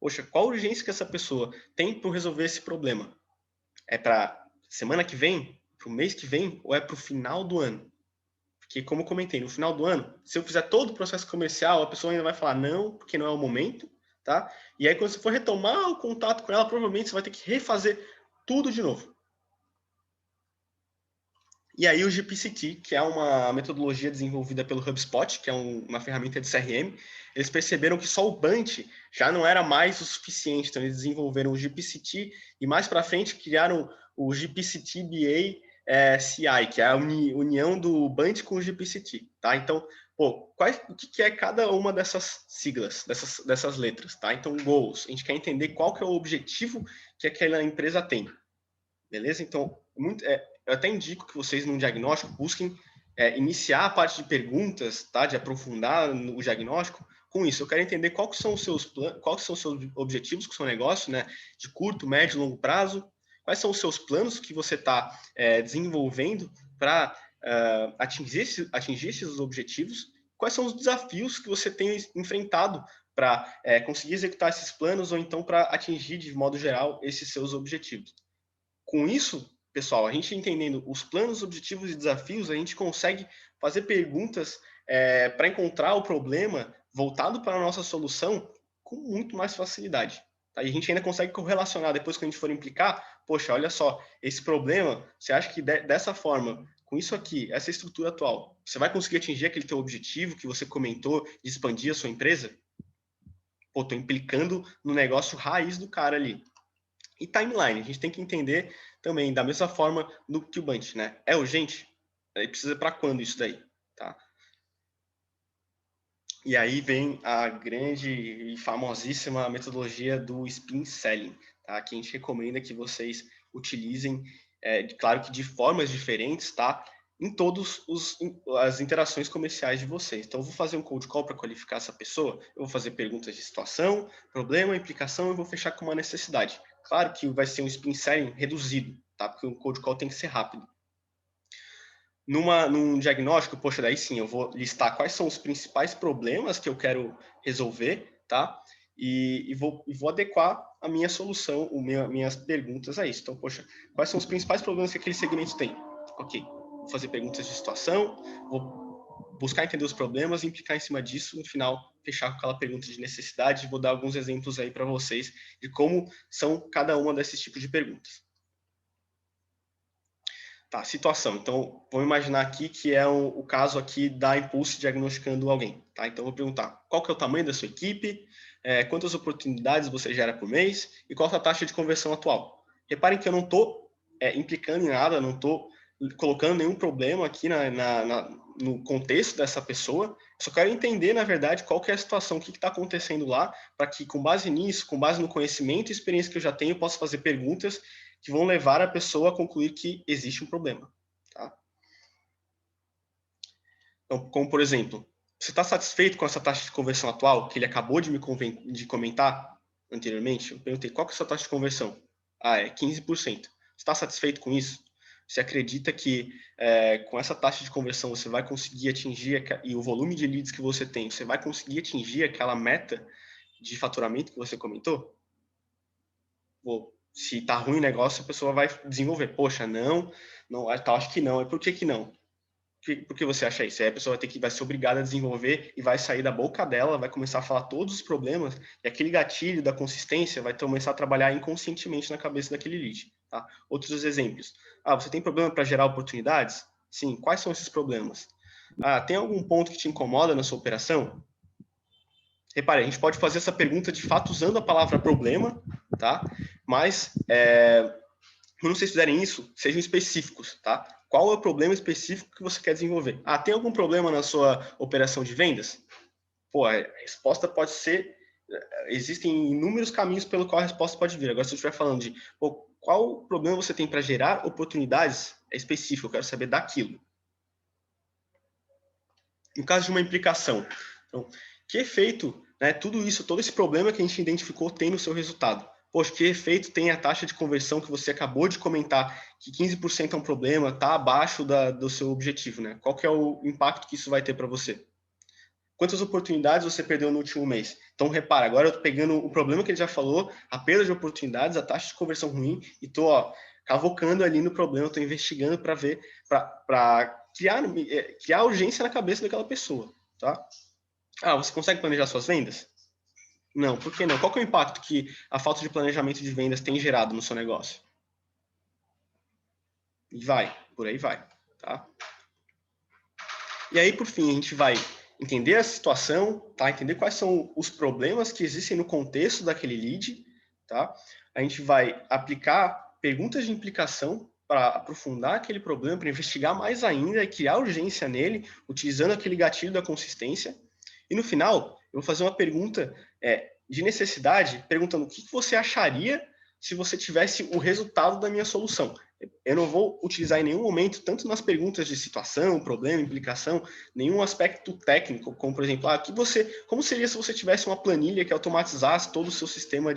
Poxa, qual a urgência que essa pessoa tem para resolver esse problema? É para semana que vem, para o mês que vem, ou é para o final do ano? Porque, como eu comentei, no final do ano, se eu fizer todo o processo comercial, a pessoa ainda vai falar não, porque não é o momento, tá? E aí, quando você for retomar o contato com ela, provavelmente você vai ter que refazer tudo de novo. E aí o GPCT, que é uma metodologia desenvolvida pelo HubSpot, que é uma ferramenta de CRM, eles perceberam que só o BUNT já não era mais o suficiente, então eles desenvolveram o GPCT e mais para frente criaram o GPCT BA CI, que é a união do BUNT com o GPCT, tá? Então, o que é cada uma dessas siglas, dessas letras, tá? Então, goals, a gente quer entender qual que é o objetivo que aquela empresa tem, beleza? Então, eu até indico que vocês, num diagnóstico, busquem iniciar a parte de perguntas, tá? De aprofundar o diagnóstico com isso. Eu quero entender quais são os seus objetivos com o seu negócio, né? De curto, médio e longo prazo. Quais são os seus planos que você está desenvolvendo para atingir esses objetivos? Quais são os desafios que você tem enfrentado para conseguir executar esses planos ou então para atingir, de modo geral, esses seus objetivos? Com isso, pessoal, a gente entendendo os planos, objetivos e desafios, a gente consegue fazer perguntas para encontrar o problema voltado para a nossa solução com muito mais facilidade. Tá? E a gente ainda consegue correlacionar depois que a gente for implicar, poxa, olha só, esse problema, você acha que dessa forma, com isso aqui, essa estrutura atual, você vai conseguir atingir aquele teu objetivo que você comentou de expandir a sua empresa? Pô, tô implicando no negócio raiz do cara ali. E timeline, a gente tem que entender também, da mesma forma do que o BUNT, né? É urgente? Aí precisa para quando isso daí, tá? E aí vem a grande e famosíssima metodologia do Spin Selling, tá? Que a gente recomenda que vocês utilizem, claro que de formas diferentes, tá? Em todas as interações comerciais de vocês. Então, eu vou fazer um cold call para qualificar essa pessoa, eu vou fazer perguntas de situação, problema, implicação, eu vou fechar com uma necessidade. Claro que vai ser um spin selling reduzido, tá? Porque o cold call tem que ser rápido. Num diagnóstico, poxa, daí sim, eu vou listar quais são os principais problemas que eu quero resolver, tá? E vou adequar a minha solução, minhas perguntas a isso. Então, poxa, quais são os principais problemas que aquele segmento tem? Ok, vou fazer perguntas de situação, vou buscar entender os problemas e implicar em cima disso, no final, fechar com aquela pergunta de necessidade. Vou dar alguns exemplos aí para vocês de como são cada uma desses tipos de perguntas. Tá, situação. Então, vamos imaginar aqui que é o caso aqui da Impulse diagnosticando alguém, tá? Então, eu vou perguntar qual que é o tamanho da sua equipe, quantas oportunidades você gera por mês e qual é a taxa de conversão atual. Reparem que eu não estou implicando em nada, não estou colocando nenhum problema aqui no contexto dessa pessoa, só quero entender, na verdade, qual que é a situação, o que está acontecendo lá, para que, com base nisso, com base no conhecimento e experiência que eu já tenho, eu possa fazer perguntas que vão levar a pessoa a concluir que existe um problema. Tá? Então, como, por exemplo, você está satisfeito com essa taxa de conversão atual, que ele acabou de de comentar anteriormente? Eu perguntei, qual que é a sua taxa de conversão? Ah, é 15%. Você está satisfeito com isso? Você acredita que com essa taxa de conversão você vai conseguir atingir, e o volume de leads que você tem, você vai conseguir atingir aquela meta de faturamento que você comentou? Vou Se tá ruim o negócio, a pessoa vai desenvolver. Poxa, não, acho que não. E por que não? Por que você acha isso? Aí a pessoa vai ser obrigada a desenvolver e vai sair da boca dela, vai começar a falar todos os problemas, e aquele gatilho da consistência vai começar a trabalhar inconscientemente na cabeça daquele lead. Tá? Outros exemplos. Você tem problema para gerar oportunidades? Sim. Quais são esses problemas? Tem algum ponto que te incomoda na sua operação? Repare, a gente pode fazer essa pergunta de fato usando a palavra problema, tá? Mas, quando vocês fizerem isso, sejam específicos, tá? Qual é o problema específico que você quer desenvolver? Tem algum problema na sua operação de vendas? A resposta pode ser... Existem inúmeros caminhos pelo qual a resposta pode vir. Agora, se eu estiver falando de qual problema você tem para gerar oportunidades, é específico, eu quero saber daquilo. No caso de uma implicação, então, que efeito, né, tudo isso, todo esse problema que a gente identificou tem no seu resultado? Poxa, que efeito tem a taxa de conversão que você acabou de comentar, que 15% é um problema, está abaixo do seu objetivo, né? Qual que é o impacto que isso vai ter para você? Quantas oportunidades você perdeu no último mês? Então, repara, agora eu estou pegando o problema que ele já falou, a perda de oportunidades, a taxa de conversão ruim, e estou cavocando ali no problema, estou investigando para ver, para criar urgência na cabeça daquela pessoa, tá? Você consegue planejar suas vendas? Não, por que não? Qual que é o impacto que a falta de planejamento de vendas tem gerado no seu negócio? E por aí vai, tá? E aí, por fim, a gente vai entender a situação, tá? Entender quais são os problemas que existem no contexto daquele lead, tá? A gente vai aplicar perguntas de implicação para aprofundar aquele problema, para investigar mais ainda e criar urgência nele, utilizando aquele gatilho da consistência. E no final, eu vou fazer uma pergunta de necessidade, perguntando o que você acharia se você tivesse o resultado da minha solução. Eu não vou utilizar em nenhum momento, tanto nas perguntas de situação, problema, implicação, nenhum aspecto técnico, como, por exemplo, como seria se você tivesse uma planilha que automatizasse todo o seu sistema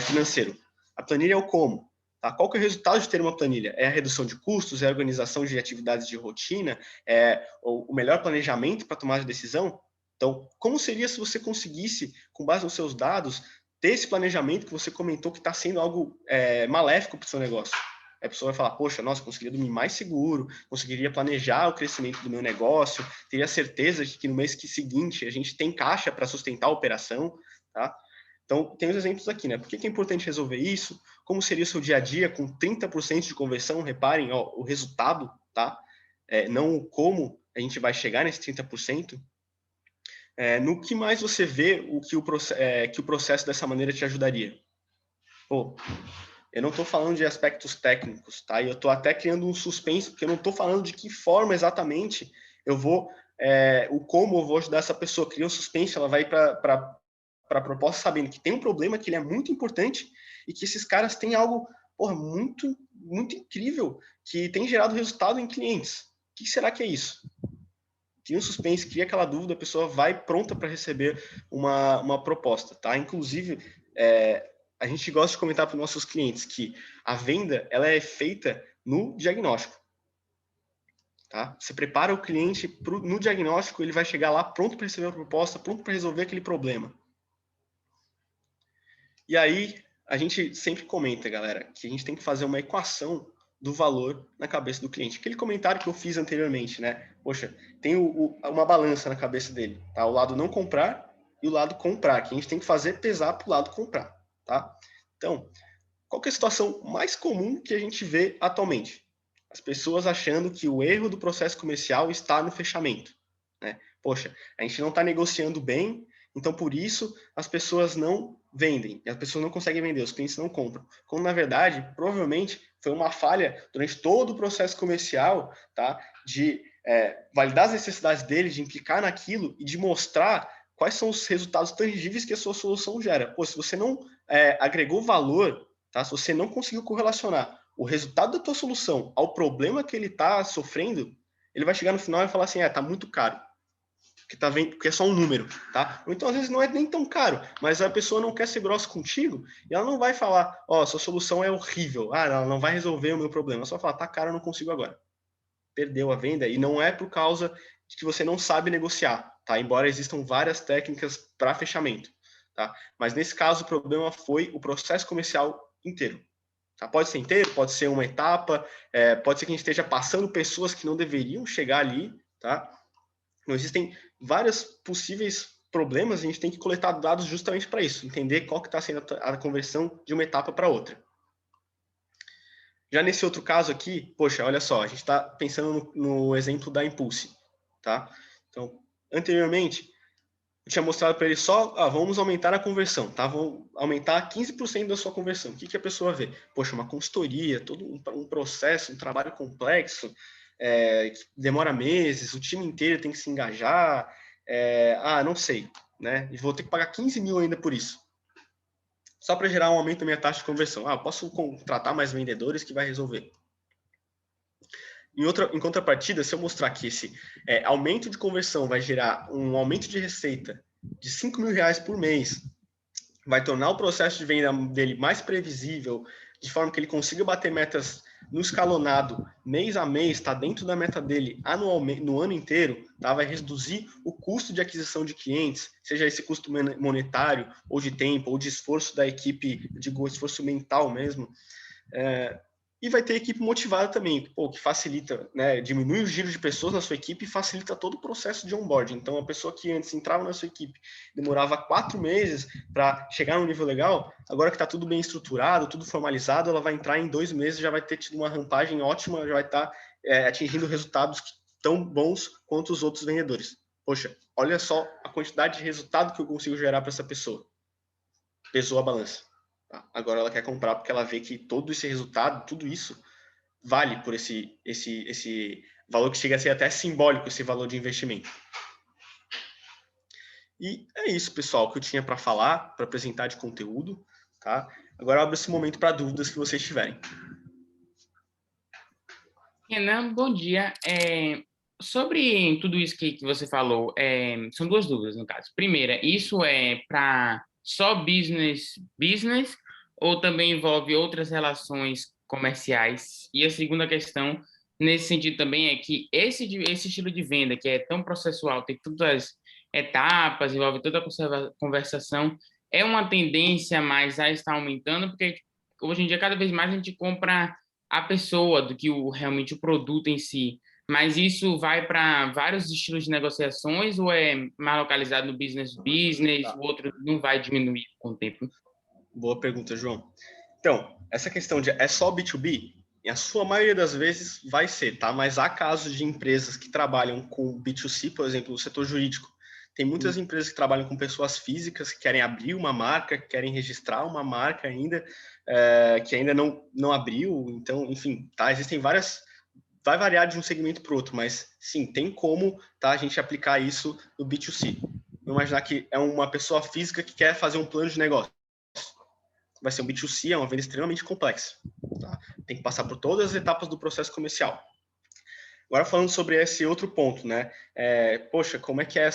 financeiro? A planilha é o como. Tá? Qual que é o resultado de ter uma planilha? É a redução de custos? É a organização de atividades de rotina? É o melhor planejamento para tomar a decisão? Então, como seria se você conseguisse, com base nos seus dados, ter esse planejamento que você comentou que está sendo algo maléfico para o seu negócio? A pessoa vai falar, poxa, nossa, conseguiria dormir mais seguro, conseguiria planejar o crescimento do meu negócio, teria certeza de que no mês seguinte a gente tem caixa para sustentar a operação, tá? Então, tem os exemplos aqui, né? Por que é importante resolver isso? Como seria o seu dia a dia com 30% de conversão? Reparem, o resultado, tá? Não o como a gente vai chegar nesse 30%. No que mais você vê que o processo dessa maneira te ajudaria? Eu não estou falando de aspectos técnicos, tá? E eu estou até criando um suspense, porque eu não estou falando de que forma exatamente como eu vou ajudar essa pessoa. Cria um suspense, ela vai para a proposta sabendo que tem um problema, que ele é muito importante e que esses caras têm algo muito, muito incrível que tem gerado resultado em clientes. O que será que é isso? Cria um suspense, cria aquela dúvida, a pessoa vai pronta para receber uma proposta, tá? Inclusive, a gente gosta de comentar para os nossos clientes que a venda ela é feita no diagnóstico. Tá? Você prepara o cliente no diagnóstico, ele vai chegar lá pronto para receber a proposta, pronto para resolver aquele problema. E aí, a gente sempre comenta, galera, que a gente tem que fazer uma equação do valor na cabeça do cliente. Aquele comentário que eu fiz anteriormente, né? Poxa, tem uma balança na cabeça dele, tá? O lado não comprar e o lado comprar, que a gente tem que fazer pesar para o lado comprar, tá? Então, qual que é a situação mais comum que a gente vê atualmente? As pessoas achando que o erro do processo comercial está no fechamento, né? Poxa, a gente não está negociando bem, então por isso as pessoas não vendem, as pessoas não conseguem vender, os clientes não compram. Quando na verdade, provavelmente, foi uma falha durante todo o processo comercial, tá? De validar as necessidades deles, de implicar naquilo e de mostrar quais são os resultados tangíveis que a sua solução gera. Se você não agregou valor, tá? Se você não conseguiu correlacionar o resultado da tua solução ao problema que ele está sofrendo, ele vai chegar no final e falar assim, tá muito caro. Porque é só um número, tá? Ou então, às vezes, não é nem tão caro, mas a pessoa não quer ser grossa contigo e ela não vai falar, sua solução é horrível, ela não vai resolver o meu problema. Ela só vai falar, tá caro, eu não consigo agora. Perdeu a venda e não é por causa de que você não sabe negociar, tá? Embora existam várias técnicas para fechamento, tá? Mas nesse caso, o problema foi o processo comercial inteiro. Tá? Pode ser inteiro, pode ser uma etapa, pode ser que a gente esteja passando pessoas que não deveriam chegar ali, tá? Então, existem vários possíveis problemas, a gente tem que coletar dados justamente para isso, entender qual que está sendo a conversão de uma etapa para outra. Já nesse outro caso aqui, poxa, olha só, a gente está pensando no exemplo da Impulse, tá? Então, anteriormente, eu tinha mostrado para ele só, vamos aumentar a conversão, tá? Vamos aumentar 15% da sua conversão. O que a pessoa vê? Poxa, uma consultoria, todo um processo, um trabalho complexo, que demora meses, o time inteiro tem que se engajar, não sei, né? E vou ter que pagar 15 mil ainda por isso. Só para gerar um aumento da minha taxa de conversão. Posso contratar mais vendedores que vai resolver. Em contrapartida, se eu mostrar que esse aumento de conversão vai gerar um aumento de receita de R$5.000 por mês, vai tornar o processo de venda dele mais previsível, de forma que ele consiga bater metas no escalonado, mês a mês, está dentro da meta dele anualmente, no ano inteiro, tá? Vai reduzir o custo de aquisição de clientes, seja esse custo monetário, ou de tempo, ou de esforço da equipe, digo, esforço mental mesmo, e vai ter equipe motivada também, que facilita, né, diminui o giro de pessoas na sua equipe e facilita todo o processo de onboarding. Então, a pessoa que antes entrava na sua equipe, demorava 4 meses para chegar num nível legal, agora que está tudo bem estruturado, tudo formalizado, ela vai entrar em 2 meses, já vai ter tido uma rampagem ótima, já vai estar atingindo resultados tão bons quanto os outros vendedores. Poxa, olha só a quantidade de resultado que eu consigo gerar para essa pessoa. Pesou a balança. Agora ela quer comprar porque ela vê que todo esse resultado, tudo isso, vale por esse valor que chega a ser até simbólico, esse valor de investimento. E é isso, pessoal, que eu tinha para falar, para apresentar de conteúdo. Tá? Agora eu abro esse momento para dúvidas que vocês tiverem. Renan, bom dia. Sobre tudo isso que você falou, são 2 dúvidas, no caso. Primeira, isso é para só business ou também envolve outras relações comerciais? E a segunda questão, nesse sentido também, é que esse estilo de venda, que é tão processual, tem tantas etapas, envolve toda a conversação, é uma tendência mais a estar aumentando, porque hoje em dia, cada vez mais a gente compra a pessoa do que realmente o produto em si. Mas isso vai para vários estilos de negociações ou é mais localizado no business, o outro não vai diminuir com o tempo? Boa pergunta, João. Então, essa questão de só B2B, e a sua maioria das vezes vai ser, tá? Mas há casos de empresas que trabalham com B2C, por exemplo, no setor jurídico. Tem muitas empresas que trabalham com pessoas físicas, que querem abrir uma marca, que querem registrar uma marca ainda, que ainda não abriu. Então, enfim, tá? Existem várias... Vai variar de um segmento para o outro, mas sim, tem como, tá, a gente aplicar isso no B2C. Vamos imaginar que é uma pessoa física que quer fazer um plano de negócio. Vai ser um B2C, é uma venda extremamente complexa. Tá? Tem que passar por todas as etapas do processo comercial. Agora, falando sobre esse outro ponto, né? Poxa, como é que é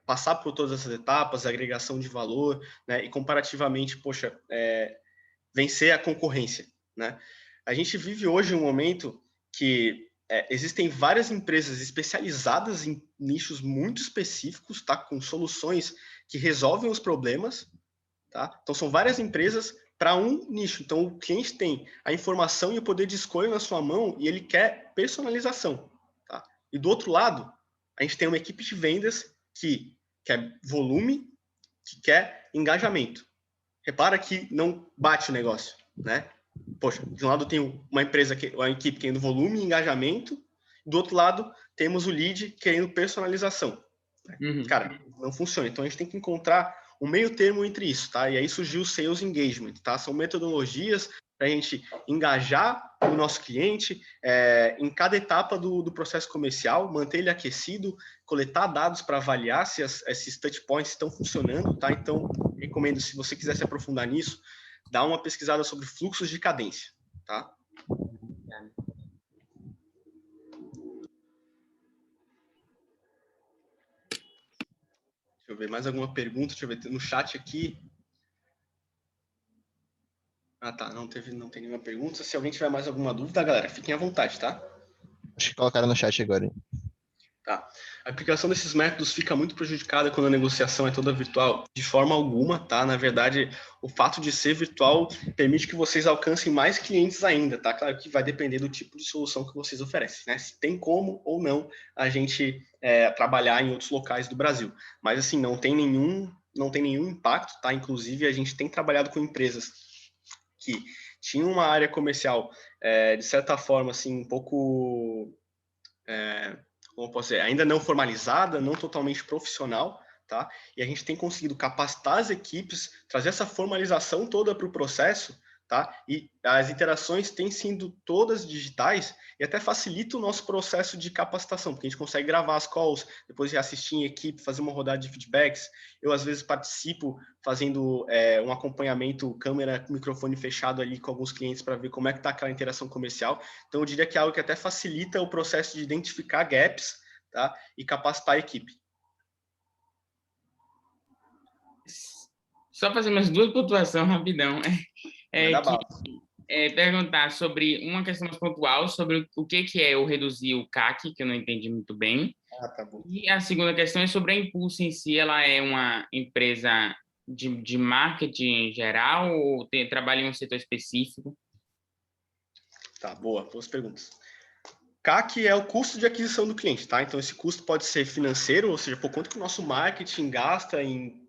passar por todas essas etapas, agregação de valor, né? E comparativamente, poxa, vencer a concorrência, né? A gente vive hoje um momento que existem várias empresas especializadas em nichos muito específicos, tá? Com soluções que resolvem os problemas, tá? Então, são várias empresas para um nicho. Então, o cliente tem a informação e o poder de escolha na sua mão e ele quer personalização. Tá? E do outro lado, a gente tem uma equipe de vendas que quer volume, que quer engajamento. Repara que não bate o negócio, né? Poxa, de um lado tem uma empresa, uma equipe querendo volume e engajamento, do outro lado temos o lead querendo personalização. Né? Cara, não funciona. Então, a gente tem que encontrar um meio termo entre isso, tá? E aí surgiu o Sales Engagement, tá? São metodologias para a gente engajar o nosso cliente em cada etapa do processo comercial, manter ele aquecido, coletar dados para avaliar se esses touch points estão funcionando, tá? Então, recomendo, se você quiser se aprofundar nisso, dá uma pesquisada sobre fluxos de cadência, tá? Deixa eu ver mais alguma pergunta, deixa eu ver no chat aqui. Tá, não tem nenhuma pergunta. Se alguém tiver mais alguma dúvida, galera, fiquem à vontade, tá? Acho que colocaram no chat agora. Tá. A aplicação desses métodos fica muito prejudicada quando a negociação é toda virtual? De forma alguma, tá? Na verdade, o fato de ser virtual permite que vocês alcancem mais clientes ainda, tá? Claro que vai depender do tipo de solução que vocês oferecem, né? Se tem como ou não a gente trabalhar em outros locais do Brasil. Mas, assim, não tem nenhum impacto, tá? Inclusive, a gente tem trabalhado com empresas que tinham uma área comercial, de certa forma, assim, um pouco... como posso dizer, ainda não formalizada, não totalmente profissional, tá? E a gente tem conseguido capacitar as equipes, trazer essa formalização toda para o processo, tá? E as interações têm sido todas digitais e até facilita o nosso processo de capacitação, porque a gente consegue gravar as calls, depois assistir em equipe, fazer uma rodada de feedbacks. Eu, às vezes, participo fazendo um acompanhamento, câmera, microfone fechado ali com alguns clientes para ver como é que está aquela interação comercial. Então, eu diria que é algo que até facilita o processo de identificar gaps, tá? E capacitar a equipe. Só fazer umas 2 pontuações rapidão. Manda bala. Perguntar sobre uma questão mais pontual, sobre o que é o reduzir o CAC, que eu não entendi muito bem. Ah, tá bom. E a segunda questão é sobre a Impulse em si. Ela é uma empresa de marketing geral ou trabalha em um setor específico? Tá, boas perguntas. CAC é o custo de aquisição do cliente, tá? Então, esse custo pode ser financeiro, ou seja, por quanto que o nosso marketing gasta em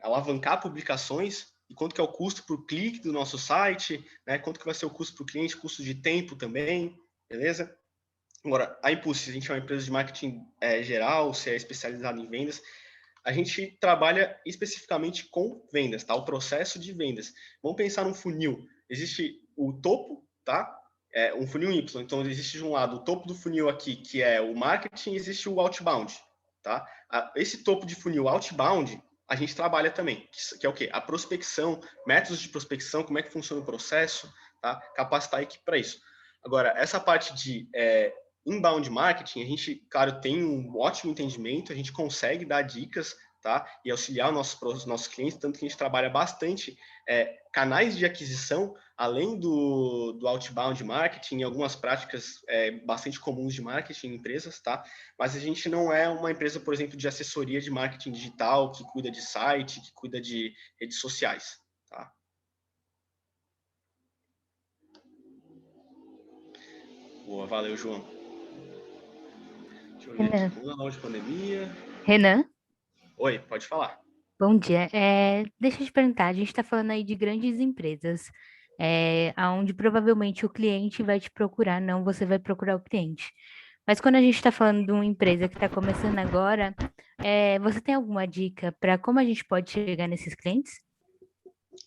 alavancar publicações, e quanto que é o custo por clique do nosso site, né? Quanto que vai ser o custo para o cliente, custo de tempo também, beleza? Agora, a Impulse, a gente é uma empresa de marketing geral, se é especializada em vendas, a gente trabalha especificamente com vendas, tá? O processo de vendas. Vamos pensar num funil. Existe o topo, tá? Um funil Y. Então, existe de um lado o topo do funil aqui, que é o marketing, e existe o outbound, tá? Esse topo de funil outbound, a gente trabalha também, que é o quê? A prospecção, métodos de prospecção, como é que funciona o processo, tá? Capacitar a equipe para isso. Agora, essa parte de inbound marketing, a gente, claro, tem um ótimo entendimento, a gente consegue dar dicas, tá? E auxiliar os nossos clientes, tanto que a gente trabalha bastante canais de aquisição, além do outbound marketing, algumas práticas bastante comuns de marketing em empresas, tá? Mas a gente não é uma empresa, por exemplo, de assessoria de marketing digital, que cuida de site, que cuida de redes sociais, tá? Boa, valeu, João. Deixa eu ver aqui. Segunda aula de pandemia. Renan, Oi, pode falar. bom dia. Deixa eu te perguntar, a gente está falando aí de grandes empresas, onde provavelmente o cliente vai te procurar, não você vai procurar o cliente. Mas quando a gente está falando de uma empresa que está começando agora, você tem alguma dica para como a gente pode chegar nesses clientes?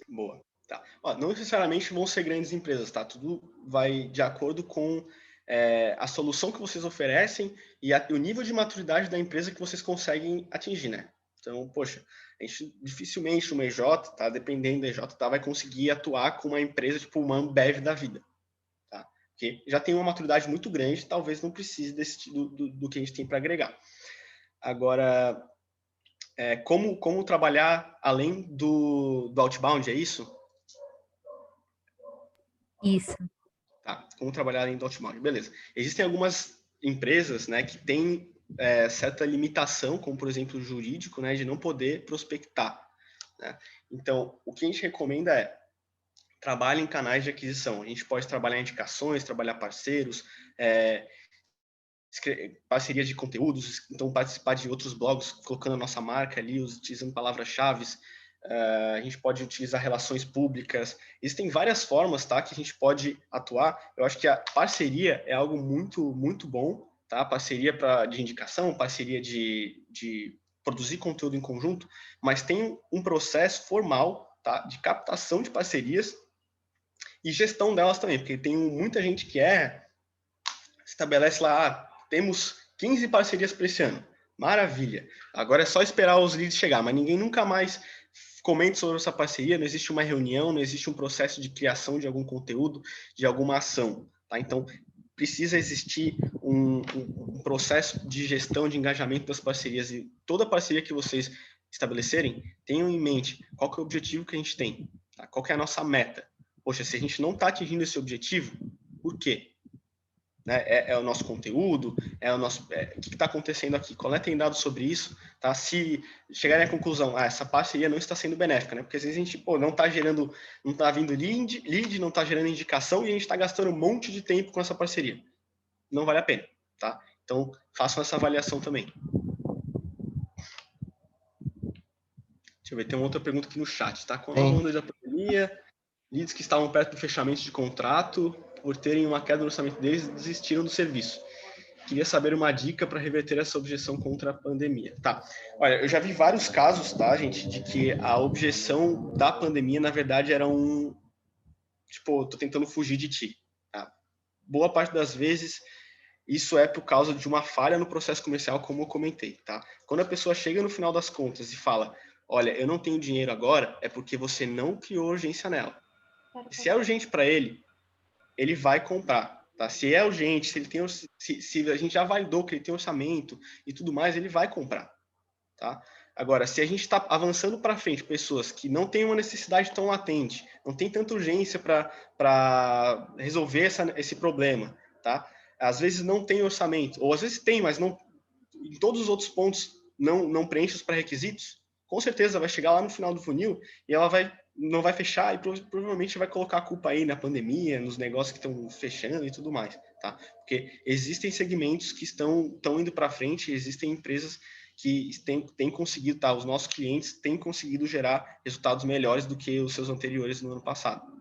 Boa. Tá. Ó, não necessariamente vão ser grandes empresas, tá? Tudo vai de acordo com a solução que vocês oferecem e o nível de maturidade da empresa que vocês conseguem atingir, né? Então, poxa, a gente dificilmente uma EJ, tá? Dependendo da EJ, tá? Vai conseguir atuar com uma empresa tipo uma Ambev da vida, tá? Porque já tem uma maturidade muito grande, talvez não precise do que a gente tem para agregar. Agora, como trabalhar além do outbound, é isso? Isso. Tá, como trabalhar além do outbound, beleza. Existem algumas empresas, né, que têm certa limitação, como por exemplo o jurídico, né, de não poder prospectar, né? Então, o que a gente recomenda é trabalhe em canais de aquisição. A gente pode trabalhar indicações, trabalhar parceiros, parcerias de conteúdos, então participar de outros blogs, colocando a nossa marca ali, utilizando palavras-chave. A gente pode utilizar relações públicas. Existem várias formas, tá, que a gente pode atuar. Eu acho que a parceria é algo muito, muito bom, tá? Parceria de indicação, parceria de produzir conteúdo em conjunto, mas tem um processo formal, tá, de captação de parcerias e gestão delas também, porque tem muita gente que estabelece lá, temos 15 parcerias para esse ano. Maravilha. Agora é só esperar os leads chegar, mas ninguém nunca mais comenta sobre essa parceria, não existe uma reunião, não existe um processo de criação de algum conteúdo, de alguma ação, tá? Então, precisa existir um processo de gestão, de engajamento das parcerias, e toda parceria que vocês estabelecerem, tenham em mente qual que é o objetivo que a gente tem, tá? Qual que é a nossa meta. Poxa, se a gente não está atingindo esse objetivo, por quê? né? É o nosso conteúdo? O que está acontecendo aqui? Coletem dados sobre isso, tá? Se chegarem à conclusão, essa parceria não está sendo benéfica, né? Porque às vezes a gente, não está gerando, não está vindo lead, não está gerando indicação e a gente está gastando um monte de tempo com essa parceria. Não vale a pena, tá? Então, façam essa avaliação também. Deixa eu ver, tem uma outra pergunta aqui no chat, tá? Com a nova onda da pandemia, leads que estavam perto do fechamento de contrato, por terem uma queda no orçamento deles, desistiram do serviço. Queria saber uma dica para reverter essa objeção contra a pandemia. Tá. Olha, eu já vi vários casos, tá, gente, de que a objeção da pandemia, na verdade, era tipo, tô tentando fugir de ti. Tá? Boa parte das vezes, isso é por causa de uma falha no processo comercial, como eu comentei, tá? Quando a pessoa chega no final das contas e fala, olha, eu não tenho dinheiro agora, é porque você não criou urgência nela. E se é urgente para ele vai comprar, tá? Se é urgente, se ele tem, se a gente já validou que ele tem orçamento e tudo mais, ele vai comprar, tá? Agora, se a gente está avançando para frente, pessoas que não têm uma necessidade tão latente, não tem tanta urgência para resolver esse problema, tá? Às vezes não tem orçamento, ou às vezes tem, mas não, em todos os outros pontos não preenche os pré-requisitos, com certeza vai chegar lá no final do funil e ela não vai fechar e provavelmente vai colocar a culpa aí na pandemia, nos negócios que estão fechando e tudo mais, tá? Porque existem segmentos que estão indo para frente, existem empresas que têm conseguido, tá? Os nossos clientes têm conseguido gerar resultados melhores do que os seus anteriores no ano passado.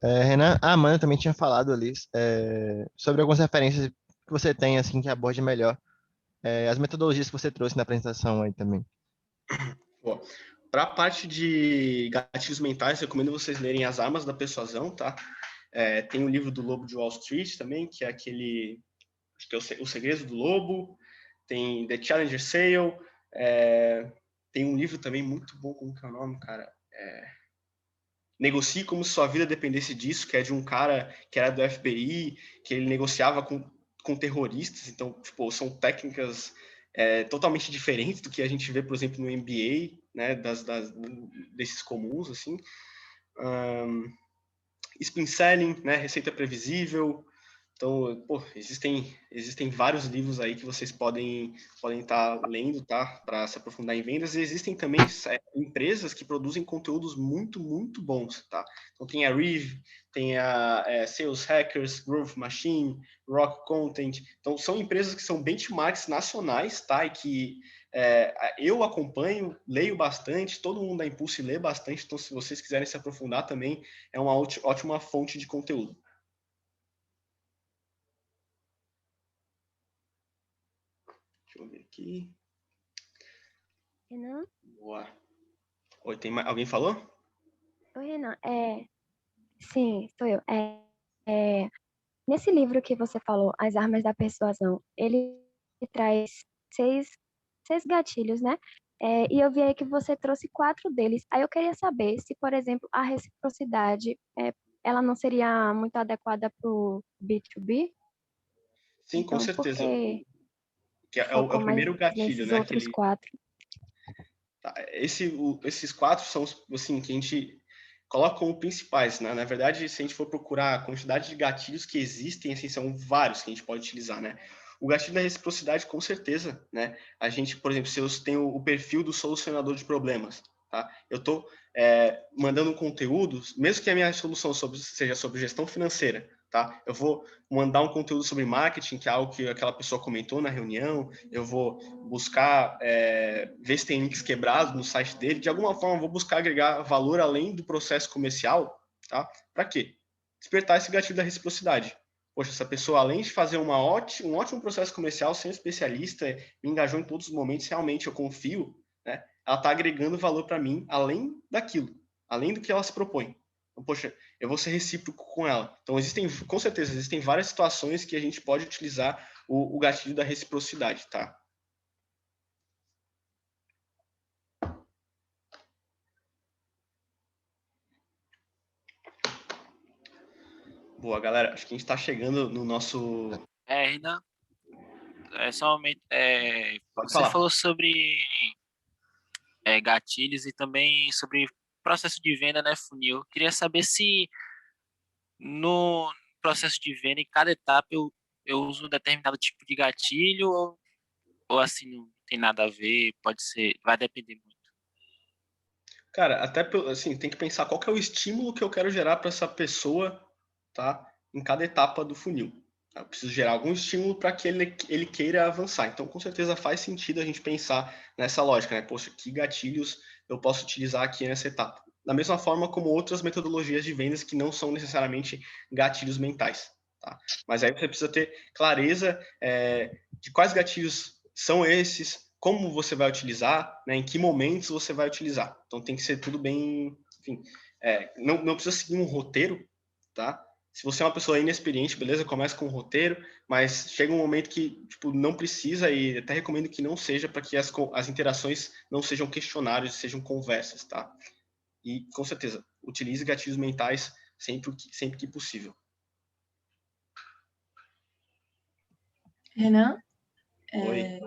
Renan, a Amanda também tinha falado ali sobre algumas referências que você tem, assim, que aborde melhor as metodologias que você trouxe na apresentação aí também. Para a parte de gatilhos mentais, recomendo vocês lerem As Armas da Persuasão, tá? Tem o livro do Lobo de Wall Street também, que é aquele, acho que é o Segredo do Lobo, tem The Challenger Sale, tem um livro também muito bom, como que é o nome, cara? Negocie como se sua vida dependesse disso, que é de um cara que era do FBI, que ele negociava com terroristas, então, tipo, são técnicas totalmente diferentes do que a gente vê, por exemplo, no MBA, né, desses comuns, assim. Spin Selling, né, Receita Previsível. Então, existem vários livros aí que vocês podem estar lendo, tá? Para se aprofundar em vendas. E existem também empresas que produzem conteúdos muito, muito bons, tá? Então, tem a Reeve, tem a Sales Hackers, Growth Machine, Rock Content. Então, são empresas que são benchmarks nacionais, tá? E que eu acompanho, leio bastante, todo mundo da Impulse lê bastante. Então, se vocês quiserem se aprofundar também, é uma ótima fonte de conteúdo. Deixa eu ver aqui. Renan? Boa. Oi, alguém falou? Oi, Renan. Sim, sou eu. Nesse livro que você falou, As Armas da Persuasão, ele traz seis gatilhos, né? E eu vi aí que você trouxe 4 deles. Aí eu queria saber se, por exemplo, a reciprocidade, ela não seria muito adequada para o B2B? Sim, com Então, certeza. porque Que é o primeiro gatilho, nesses né? outros 4. Tá, esses 4 são, assim, que a gente coloca como principais, né? Na verdade, se a gente for procurar a quantidade de gatilhos que existem, assim, são vários que a gente pode utilizar, né? O gatilho da reciprocidade, com certeza, né? A gente, por exemplo, se eu tenho o perfil do solucionador de problemas, tá? Eu estou mandando um conteúdo, mesmo que a minha solução seja sobre gestão financeira, tá? Eu vou mandar um conteúdo sobre marketing, que é algo que aquela pessoa comentou na reunião, eu vou buscar ver se tem links quebrados no site dele, de alguma forma eu vou buscar agregar valor além do processo comercial, tá? Para quê? Despertar esse gatilho da reciprocidade. Poxa, essa pessoa, além de fazer um ótimo processo comercial, ser especialista, me engajou em todos os momentos, realmente eu confio, né? Ela está agregando valor para mim, além daquilo, além do que ela se propõe. Então, poxa, eu vou ser recíproco com ela. Então, com certeza, existem várias situações que a gente pode utilizar o gatilho da reciprocidade, tá? Boa, galera. Acho que a gente está chegando no nosso... Renan, só um momento. Pode Você falar. falou sobre gatilhos e também sobre processo de venda, né, funil. Eu queria saber se no processo de venda, em cada etapa, eu uso um determinado tipo de gatilho ou assim não tem nada a ver, pode ser, vai depender muito. Cara, até assim, tem que pensar qual que é o estímulo que eu quero gerar para essa pessoa, tá? Em cada etapa do funil. Eu preciso gerar algum estímulo para que ele queira avançar. Então, com certeza faz sentido a gente pensar nessa lógica, né? Poxa, que gatilhos eu posso utilizar aqui nessa etapa? Da mesma forma como outras metodologias de vendas que não são necessariamente gatilhos mentais, tá? Mas aí você precisa ter clareza de quais gatilhos são esses, como você vai utilizar, né? Em que momentos você vai utilizar. Então, tem que ser tudo bem... Enfim, não precisa seguir um roteiro, tá? Se você é uma pessoa inexperiente, beleza, começa com um roteiro, mas chega um momento que tipo, não precisa, e até recomendo que não seja, para que as interações não sejam questionários, sejam conversas, tá? E, com certeza, utilize gatilhos mentais sempre que possível. Renan, Oi.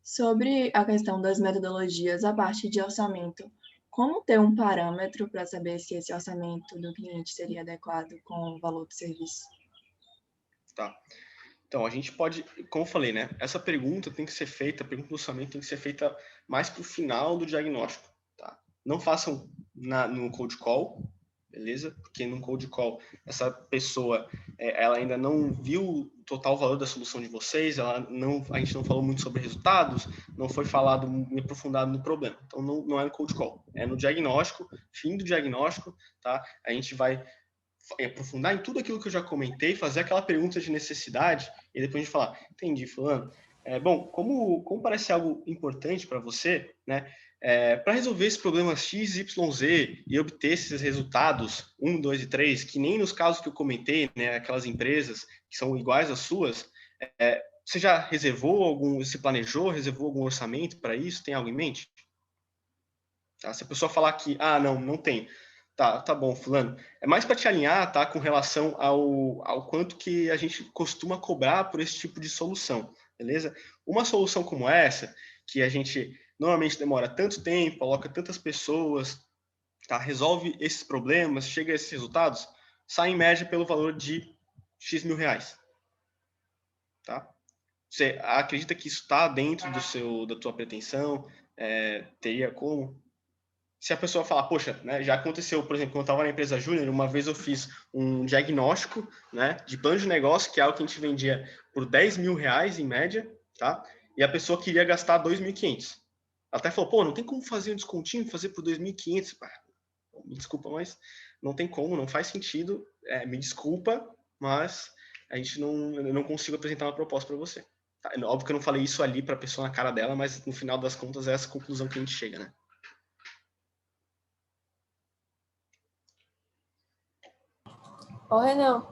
sobre a questão das metodologias a partir de orçamento, como ter um parâmetro para saber se esse orçamento do cliente seria adequado com o valor do serviço? Tá. Então, a gente pode, como eu falei, né? Essa pergunta tem que ser feita, a pergunta do orçamento tem que ser feita mais para o final do diagnóstico, tá? Não façam no cold call, beleza? Porque no cold call, essa pessoa, ela ainda não viu o total valor da solução de vocês, a gente não falou muito sobre resultados, não foi falado aprofundado no problema. Então, não é no cold call, é no diagnóstico, fim do diagnóstico, tá? A gente vai aprofundar em tudo aquilo que eu já comentei, fazer aquela pergunta de necessidade e depois a gente falar, entendi, fulano. Bom, como parece algo importante para você, né? Para resolver esse problema X, Y, Z e obter esses resultados 1, 2 e 3, que nem nos casos que eu comentei, né, aquelas empresas que são iguais às suas, você já se planejou, reservou algum orçamento para isso? Tem algo em mente? Tá? Se a pessoa falar que, não tem. Tá bom, fulano. É mais para te alinhar, tá, com relação ao quanto que a gente costuma cobrar por esse tipo de solução, beleza? Uma solução como essa, que a gente normalmente demora tanto tempo, coloca tantas pessoas, tá, resolve esses problemas, chega a esses resultados, sai em média pelo valor de X mil reais, tá? Você acredita que isso está dentro da tua pretensão? Teria como? Se a pessoa falar, poxa, né, já aconteceu, por exemplo, quando eu estava na empresa Júnior, uma vez eu fiz um diagnóstico, né, de plano de negócio, que é algo que a gente vendia por 10 mil reais em média, tá? E a pessoa queria gastar 2.500. Ela até falou, pô, não tem como fazer um descontinho, fazer por 2.500. Me desculpa, mas não tem como, não faz sentido. Me desculpa, mas eu não consigo apresentar uma proposta para você. Tá? Óbvio que eu não falei isso ali para a pessoa na cara dela, mas no final das contas é essa conclusão que a gente chega, né? Ô, Renan,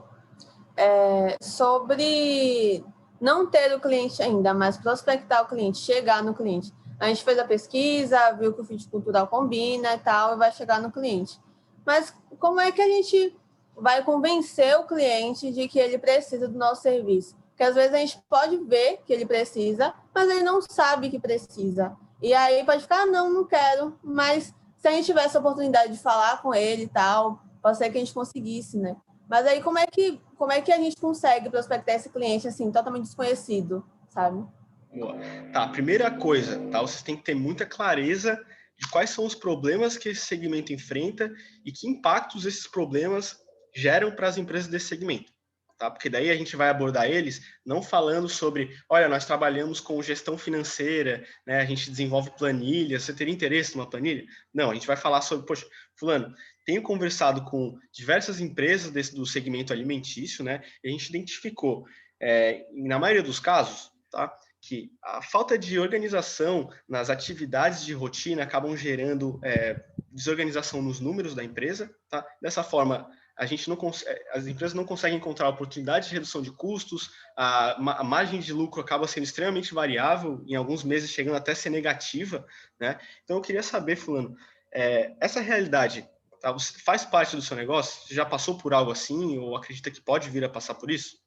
sobre não ter o cliente ainda, mas prospectar o cliente, chegar no cliente. A gente fez a pesquisa, viu que o fit cultural combina e tal, e vai chegar no cliente. Mas como é que a gente vai convencer o cliente de que ele precisa do nosso serviço? Porque às vezes a gente pode ver que ele precisa, mas ele não sabe que precisa. E aí pode ficar, não quero. Mas se a gente tivesse a oportunidade de falar com ele e tal, pode ser que a gente conseguisse, né? Mas aí como é que a gente consegue prospectar esse cliente assim, totalmente desconhecido, sabe? Boa. Tá, primeira coisa, tá? Vocês têm que ter muita clareza de quais são os problemas que esse segmento enfrenta e que impactos esses problemas geram para as empresas desse segmento, tá? Porque daí a gente vai abordar eles não falando sobre, olha, nós trabalhamos com gestão financeira, né? A gente desenvolve planilhas, você teria interesse numa planilha? Não, a gente vai falar sobre, poxa, fulano, tenho conversado com diversas empresas do segmento alimentício, né? E a gente identificou, na maioria dos casos, tá? Que a falta de organização nas atividades de rotina acabam gerando desorganização nos números da empresa, tá? Dessa forma, as empresas não conseguem encontrar oportunidade de redução de custos, a margem de lucro acaba sendo extremamente variável, em alguns meses chegando até a ser negativa, né? Então, eu queria saber, fulano, essa realidade, tá, faz parte do seu negócio? Você já passou por algo assim ou acredita que pode vir a passar por isso?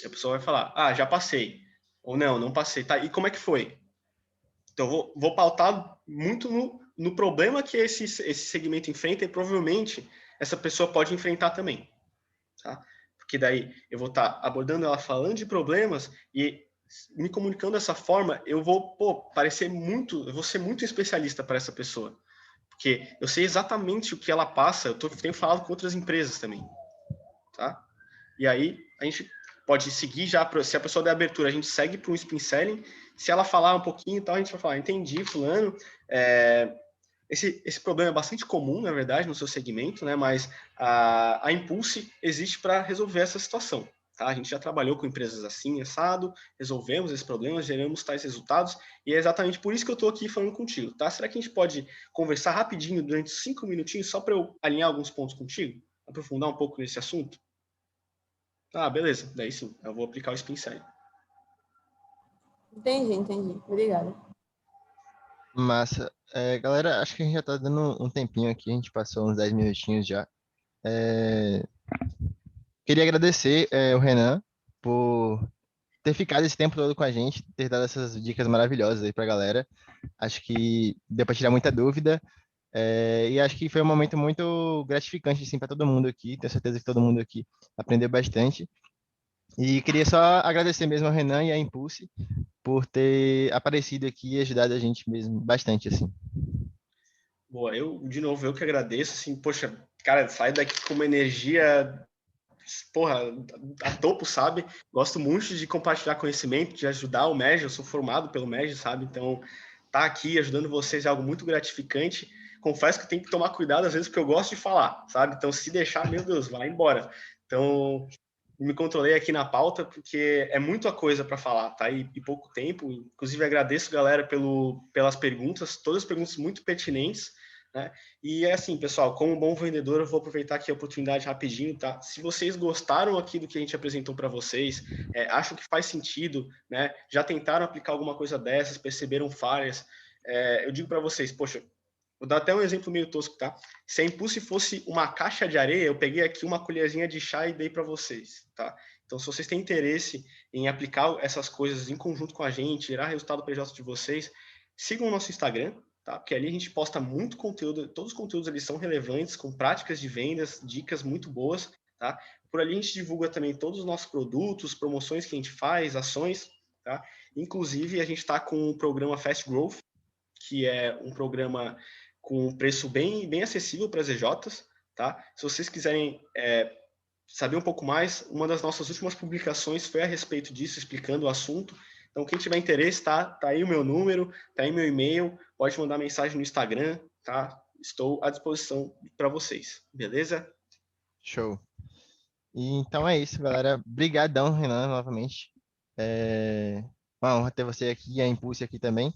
E a pessoa vai falar, já passei. Ou não passei. Tá, e como é que foi? Então, vou pautar muito no problema que esse segmento enfrenta e provavelmente essa pessoa pode enfrentar também, tá? Porque daí eu vou estar abordando ela falando de problemas e me comunicando dessa forma, eu vou, eu vou ser muito especialista para essa pessoa. Porque eu sei exatamente o que ela passa, tenho falado com outras empresas também, tá? E aí a gente pode seguir já, se a pessoa der abertura, a gente segue para um spin selling. Se ela falar um pouquinho e tal, a gente vai falar, entendi, fulano, esse problema é bastante comum, na verdade, no seu segmento, né? Mas a Impulse existe para resolver essa situação. Tá? A gente já trabalhou com empresas assim, assado, resolvemos esses problemas, geramos tais resultados, e é exatamente por isso que eu estou aqui falando contigo. Tá? Será que a gente pode conversar rapidinho, durante 5 minutinhos, só para eu alinhar alguns pontos contigo? Aprofundar um pouco nesse assunto? Ah, beleza. Daí sim, eu vou aplicar o spin selling. Entendi. Obrigada. Massa. Galera, acho que a gente já tá dando um tempinho aqui, a gente passou uns 10 minutinhos já. Queria agradecer o Renan por ter ficado esse tempo todo com a gente, ter dado essas dicas maravilhosas aí pra galera. Acho que deu para tirar muita dúvida. E acho que foi um momento muito gratificante assim, para todo mundo aqui. Tenho certeza que todo mundo aqui aprendeu bastante. E queria só agradecer mesmo ao Renan e à Impulse por ter aparecido aqui e ajudado a gente mesmo bastante, assim. Boa, de novo, eu que agradeço, assim, poxa, cara, sai daqui com uma energia, porra, a topo, sabe? Gosto muito de compartilhar conhecimento, de ajudar o MEG, eu sou formado pelo MEG, sabe? Então, tá aqui ajudando vocês é algo muito gratificante. Confesso que eu tenho que tomar cuidado às vezes, porque eu gosto de falar, sabe? Então, se deixar, meu Deus, vai embora. Então, me controlei aqui na pauta, porque é muita coisa para falar, tá? E pouco tempo. Inclusive, agradeço, galera, pelas perguntas, todas as perguntas muito pertinentes, né? E é assim, pessoal, como bom vendedor, eu vou aproveitar aqui a oportunidade rapidinho, tá? Se vocês gostaram aqui do que a gente apresentou para vocês, acham que faz sentido, né? Já tentaram aplicar alguma coisa dessas, perceberam falhas, eu digo para vocês, poxa, vou dar até um exemplo meio tosco, tá? Se a Impulse fosse uma caixa de areia, eu peguei aqui uma colherzinha de chá e dei para vocês, tá? Então, se vocês têm interesse em aplicar essas coisas em conjunto com a gente, gerar resultado para o PJ de vocês, sigam o nosso Instagram, tá? Porque ali a gente posta muito conteúdo, todos os conteúdos ali são relevantes, com práticas de vendas, dicas muito boas, tá? Por ali a gente divulga também todos os nossos produtos, promoções que a gente faz, ações, tá? Inclusive, a gente está com o programa Fast Growth, que é um programa com um preço bem acessível para as EJs, tá? Se vocês quiserem saber um pouco mais, uma das nossas últimas publicações foi a respeito disso, explicando o assunto. Então, quem tiver interesse, tá aí o meu número, tá aí meu e-mail, pode mandar mensagem no Instagram, tá? Estou à disposição para vocês, beleza? Show. E então é isso, galera. Brigadão, Renan, novamente. Uma honra ter você aqui e a Impulse aqui também.